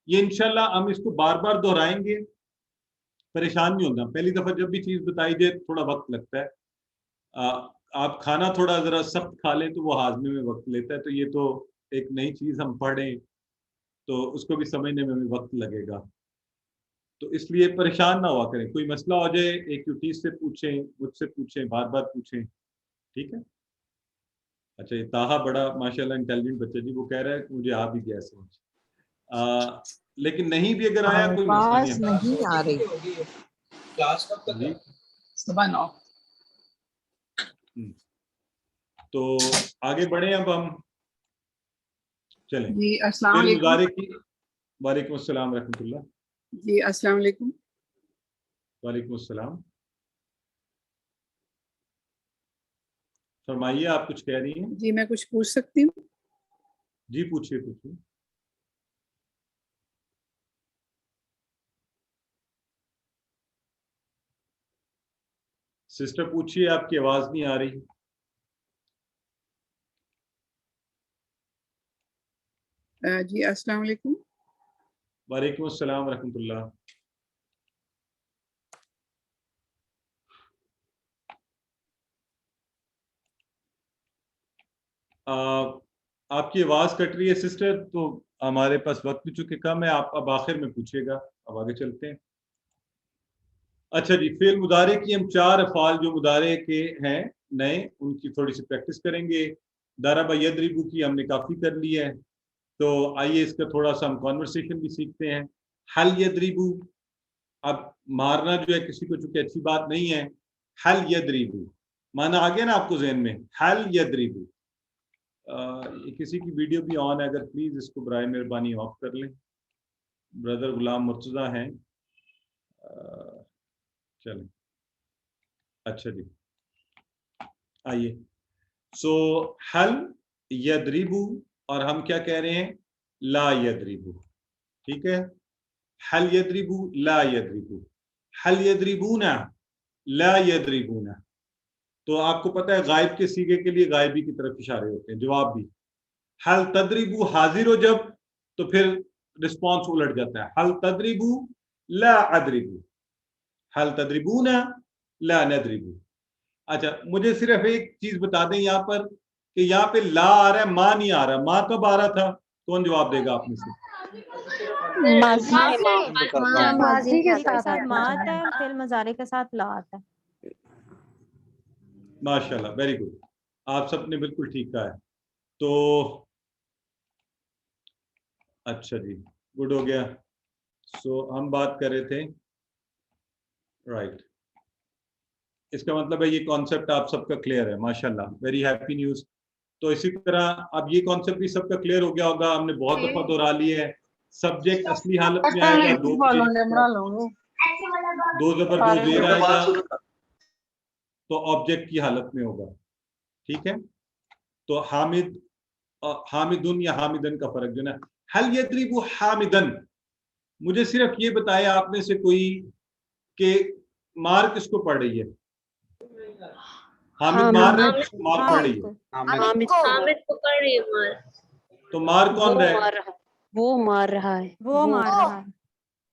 ये इंशाल्लाह हम इसको बार बार दोहराएंगे, परेशान नहीं होना। पहली दफा जब भी चीज बताई जाए थोड़ा वक्त लगता है। आप खाना थोड़ा जरा सख्त खा लें तो वो हाजमे में वक्त लेता है। तो ये तो एक नई चीज हम पढ़ें तो उसको भी समझने में हमें वक्त लगेगा। तो इसलिए परेशान ना हुआ करें। कोई मसला हो जाए AQT से पूछें, मुझसे पूछें, बार बार पूछें। ठीक है। अच्छा, ये ताहा बड़ा माशाल्लाह इंटेलिजेंट बच्चा जी, वो कह रहा है कि मुझे आ भी गया समझ। लेकिन नहीं भी अगर आया कोई मसला नहीं है। नहीं आ रही। क्लास कब तक है? सुबह 9। तो आगे बढ़े अब हम, चलें। जी अस्सलाम वालेकुम। मुजारे की वालेकुम अस्सलाम रहमतुल्लाह। जी अस्सलाम वालेकुम। वालेकुम अस्सलाम। फरमाइए, आप कुछ कह रही हैं? जी मैं कुछ पूछ सकती हूँ? जी पूछिए पूछिए। सिस्टर पूछिए, आपकी आवाज नहीं आ रही। जी अस्सलाम वालेकुम। वालेकुम अस्सलाम रहमतुल्लाह। आपकी आवाज कट रही है सिस्टर, तो हमारे पास वक्त भी चूंकि कम है, आप अब आखिर में पूछिएगा। अब आगे चलते हैं। अच्छा जी, फेल मुदारे की हम 4 अफ़ाल जो मुदारे के हैं नए, उनकी थोड़ी सी प्रैक्टिस करेंगे। दरबा यदरिबु की हमने काफ़ी कर ली है, तो आइए इसका थोड़ा सा हम कॉन्वर्सेशन भी सीखते हैं। हल यदरिबु, अब मारना जो है किसी को चूंकि अच्छी बात नहीं है, हल यदरिबु माना आ गया ना आपको जहन में, हल यदरिबु। किसी की वीडियो भी ऑन है, अगर प्लीज इसको बराए मेहरबानी ऑफ कर लें। ब्रदर गुलाम मुर्तजा हैं, चलें। अच्छा जी, आइए। सो हल यदरिबु, और हम क्या कह रहे हैं, ला यदरिबु। ठीक है, हल यदरिबु ला यदरिबु, हल यदरिबूना ला यदरिबूना। तो आपको पता है गायब के सीगे के लिए गायबी की तरफ इशारे होते हैं, जवाब भी। हल तदरिबु हाजिर हो जब, तो फिर रिस्पॉन्स उलट जाता है, हल तदरिबु ला अदरिबु, हल तदरिबूना ला नदरिबु। अच्छा, मुझे सिर्फ एक चीज बता दें यहाँ पर कि यहाँ पे ला आ रहा है, माँ नहीं आ रहा। माँ कब आ रहा था? कौन जवाब देगा आप में से? माजी के साथ मा आता है, फिर मजारे के साथ ला आता है। माशाल्लाह, वेरी गुड, आप सबने बिल्कुल ठीक कहा है। तो अच्छा जी, गुड हो गया। सो हम बात कर रहे थे, राइट, इसका मतलब है ये कॉन्सेप्ट आप सबका क्लियर है, माशाल्लाह, वेरी हैप्पी न्यूज। तो इसी तरह अब ये कॉन्सेप्ट भी सबका क्लियर हो गया होगा, हमने बहुत दफा दोहरा लिए है। सब्जेक्ट असली हालत में आएगा, दो जबर दो जेर आएगा, तो ऑब्जेक्ट की हालत में होगा। ठीक है, तो हामिद, हामिदुन या हामिदन का फर्क जो ना, हल यदरिबु हामिदन। मुझे सिर्फ ये बताया आप में से कोई कि मार किसको पड़ रही है? हामिद मार रहे हैं, मार पड़ रही है? हामिद को पड़ रही है मार। तो मार कौन रहा है? वो मार रहा है, वो मार रहा है,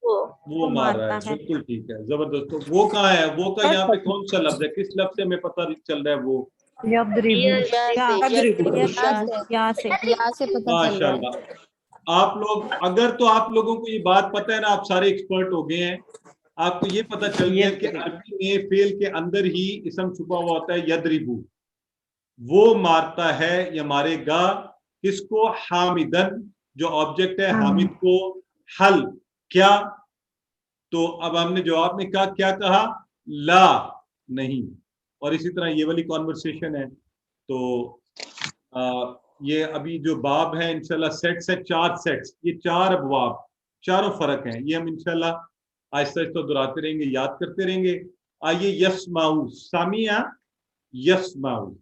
वो मार रहा है, बिल्कुल ठीक है, जबरदस्त। तो वो कहाँ है? वो का यहाँ पे कौन सा लफ्ज है? किस लफ्ज से हमें पता चल रहा है वो? माशाल्लाह, आप लोग, अगर तो आप लोगों को ये बात पता है ना, आप सारे एक्सपर्ट हो गए हैं, आपको ये पता चल गया कि अरबी में फेल के अंदर ही इसम छुपा हुआ होता है, यदरिबु, वो मारता है या मारेगा किसको? हामिदन, जो ऑब्जेक्ट है, हामिद को। हल क्या? तो अब हमने जवाब में कहा, क्या कहा? ला नहीं। और इसी तरह ये वाली कॉन्वर्सेशन है। तो ये अभी जो बाब है इंशाल्लाह सेट्स है, 4 सेट्स, ये 4 अबवाब, चारों फर्क हैं, ये हम इंशाल्लाह आहिस्ता आहिस्ता दोहराते रहेंगे, याद करते रहेंगे। आइए, यस्माऊ, सामिया यस्माऊ,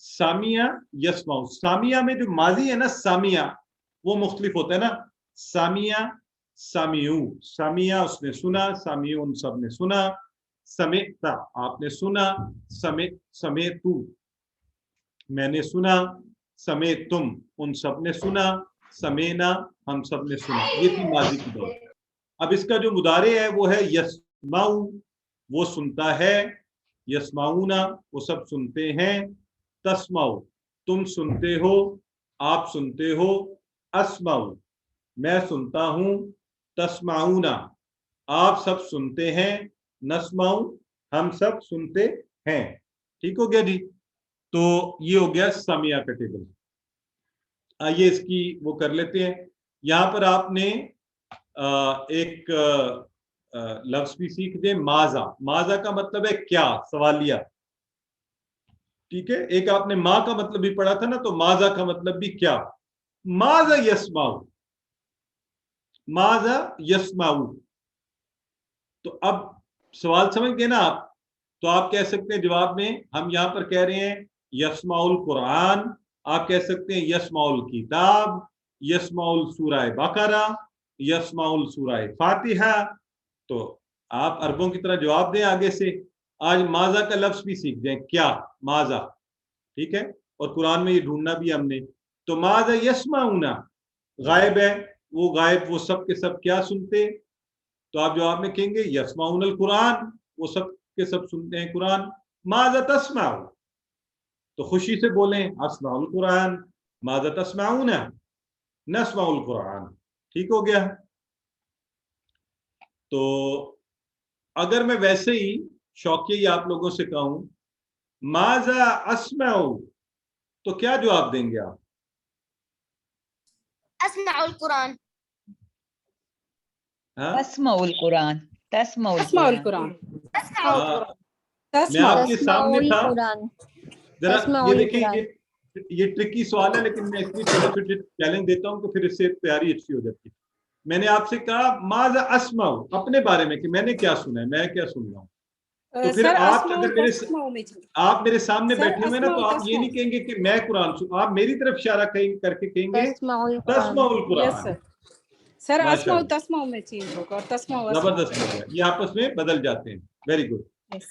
सामिया यस्माऊ। सामिया में जो माजी है ना, सामिया, वो मुख्तलिफ होता है ना। सामिया, सामियू, सामिया उसने सुना, सामियू उन सब ने सुना, समेता आपने सुना, समेतू मैंने सुना, समेत तुम उन सब ने सुना, समेना हम सब ने सुना। ये थी माजी की बात। अब इसका जो मुदारे है वो है यस्माऊ, वो सुनता है, यस्माऊना वो सब सुनते हैं, तस्माऊ तुम सुनते हो, आप सुनते हो, अस्माऊ मैं सुनता हूं, तस्माऊना आप सब सुनते हैं, नस्माऊ हम सब सुनते हैं। ठीक हो गया जी। तो ये हो गया सामिया का टेबल। आइए इसकी वो कर लेते हैं। यहां पर आपने एक लफ्ज भी सीख दे, माजा। माजा का मतलब है क्या, सवालिया। ठीक है, एक आपने माँ का मतलब भी पढ़ा था ना, तो माजा का मतलब भी क्या। माजा यस्माऊ, माजा यस्माऊ। तो अब सवाल समझ गए ना आप? तो आप कह सकते हैं जवाब में, हम यहां पर कह रहे हैं यस्माउल कुरान, आप कह सकते हैं यस्माउल किताब, यस्माउल सूरह बकरा, यस्माउल सूरह फातिहा। तो आप अरबों की तरह जवाब दें आगे से। आज माजा का लफ्ज भी सीख जाएं, क्या, माजा। ठीक है, और कुरान में ये ढूंढना भी हमने। तो माजा यस्माउना, गायब है, वो गायब, वो सब के सब क्या सुनते? तो आप जवाब में कहेंगे यस्माउनल कुरान, वो सब के सब सुनते हैं कुरान। माजा तस्माउ, तो खुशी से बोलें अस्माउल कुरान, माजा तस्माउना, नस्माउल कुरान। ठीक हो गया। तो अगर मैं वैसे ही शौकिया आप लोगों से कहूं माजा अस्माउ, तो क्या जवाब देंगे आप? अस्माउल कुरान। हाँ? तस्माउल कुरान, तस्माउल तस्माउल कुरान। कुरान। हाँ, मैं आपके सामने था। जरा ये देखिए, ये ट्रिकी सवाल है, लेकिन मैं इसलिए छोटे छोटे चैलेंज देता हूँ तो फिर इससे तैयारी अच्छी हो जाती है। मैंने आपसे कहा माजा अस्माउ, अपने बारे में कि मैंने क्या सुना है, मैं क्या सुन रहा हूँ। तो फिर सर आप अस्माउ अगर तस्माउ में आप मेरे सामने सर बैठे हुए ना, तो अस्माउ आप ये नहीं कहेंगे कि मैं कुरान सुन, आप मेरी तरफ इशारा करके कहेंगे तस्माउल यस कुरान। सर। सर अस्माउ माशाअल्लाह, तस्माउ में चेंज होगा और तस्माउ अस्माउ। जबरदस्त हो गया, ये आपस में बदल जाते हैं। Very good. यस।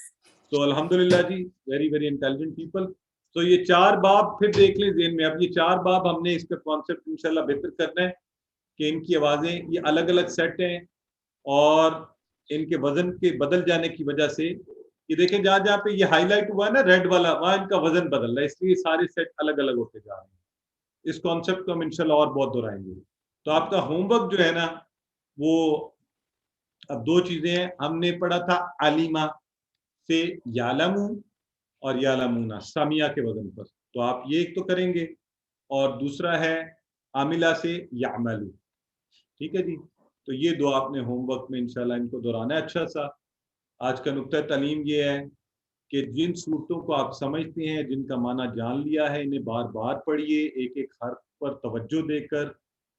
तो अल्हम्दुलिल्लाह जी, वेरी वेरी इंटेलिजेंट पीपल। तो ये 4 बाब फिर देख लें ज़हन में। अब ये 4 बाब हमने इसका कॉन्सेप्ट इंशाल्लाह बेहतर करना है कि इनकी आवाज़ें ये अलग अलग सेट हैं और इनके वजन के बदल जाने की वजह से ये देखें जहाँ जहाँ पे ये हाईलाइट हुआ है ना रेड वाला, वहाँ इनका वजन बदल रहा है, इसलिए सारे सेट अलग अलग होते जा रहे हैं। इस कॉन्सेप्ट को हम इंशाल्लाह और बहुत दोहराएंगे। तो आपका होमवर्क जो है ना, वो अब 2 चीजें हैं। हमने पढ़ा था आलिमा से यालमू और यालमूना सामिया के वजन पर, तो आप ये एक तो करेंगे, और दूसरा है आमिला से यामलू। ठीक है जी। तो ये 2 आपने होमवर्क में इंशाल्लाह इनको दोहराना है अच्छा सा। आज का नुक्ता तालीम ये है कि जिन सूरतों को आप समझते हैं, जिनका माना जान लिया है, इन्हें बार बार पढ़िए, एक एक हर्फ पर तवज्जो देकर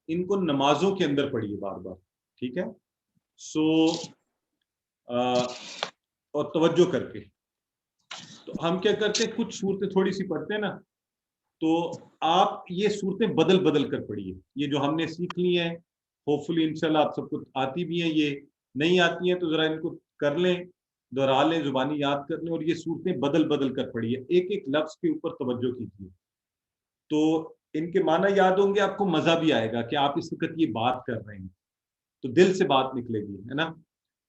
इनको नमाजों के अंदर पढ़िए बार बार। ठीक है। और तवज्जो करके। तो हम क्या करते हैं, कुछ सूरतें थोड़ी सी पढ़ते हैं ना, तो आप ये सूरतें बदल बदल कर पढ़िए। ये जो हमने सीख ली है, होपफुली इंशाल्लाह आप सबको आती भी हैं। ये नहीं आती हैं तो जरा इनको कर लें, दोहरा लें, जुबानी याद कर लें, और ये सूरतें बदल बदल कर पढ़िए। एक एक लफ्ज के ऊपर तवज्जो कीजिए, तो इनके माना याद होंगे, आपको मजा भी आएगा कि आप इस वक्त ये बात कर रहे हैं, तो दिल से बात निकलेगी, है ना,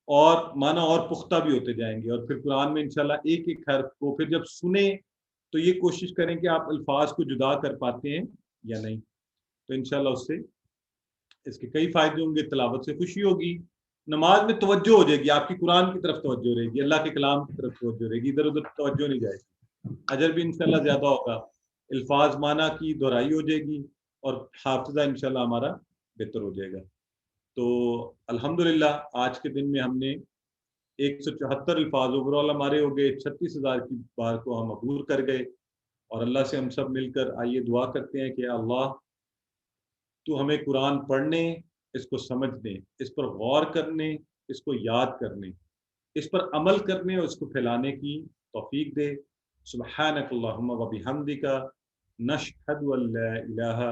और माना और पुख्ता भी होते जाएंगे। और फिर कुरान में इंशाल्लाह एक एक हर्फ को फिर जब सुने तो ये कोशिश करें कि आप अल्फाज को जुदा कर पाते हैं या नहीं। तो इंशाल्लाह उससे इसके कई फायदे होंगे। तिलावत से खुशी होगी, नमाज में तवज्जो हो जाएगी, आपकी कुरान की तरफ तवज्जो रहेगी, अल्लाह के कलाम की तरफ तवज्जो रहेगी, इधर उधर तवज्जो नहीं जाएगी। अजर भी इंशाल्लाह ज्यादा होगा, अल्फाज माना की दोहराई हो जाएगी, और हाफिजा इंशाल्लाह हमारा बेहतर हो जाएगा। तो अल्हम्दुलिल्लाह आज के दिन में हमने 174 अल्फाज ओवरऑल हमारे हो गए, 36,000 की बार को हम अबूर कर गए। और अल्लाह से हम सब मिलकर आइए दुआ करते हैं कि अल्लाह तू हमें कुरान पढ़ने, इसको समझने, इस पर गौर करने, इसको याद करने, इस पर अमल करने और इसको फैलाने की तौफीक दे। सुब्हानकल्लाहुम्मा व बिहम्दिका नशहदु अल्ला इलाहा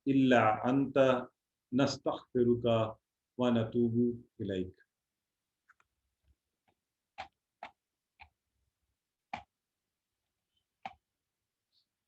इल्ला अंता नस्तगफिरुका व नतूबु इलैक।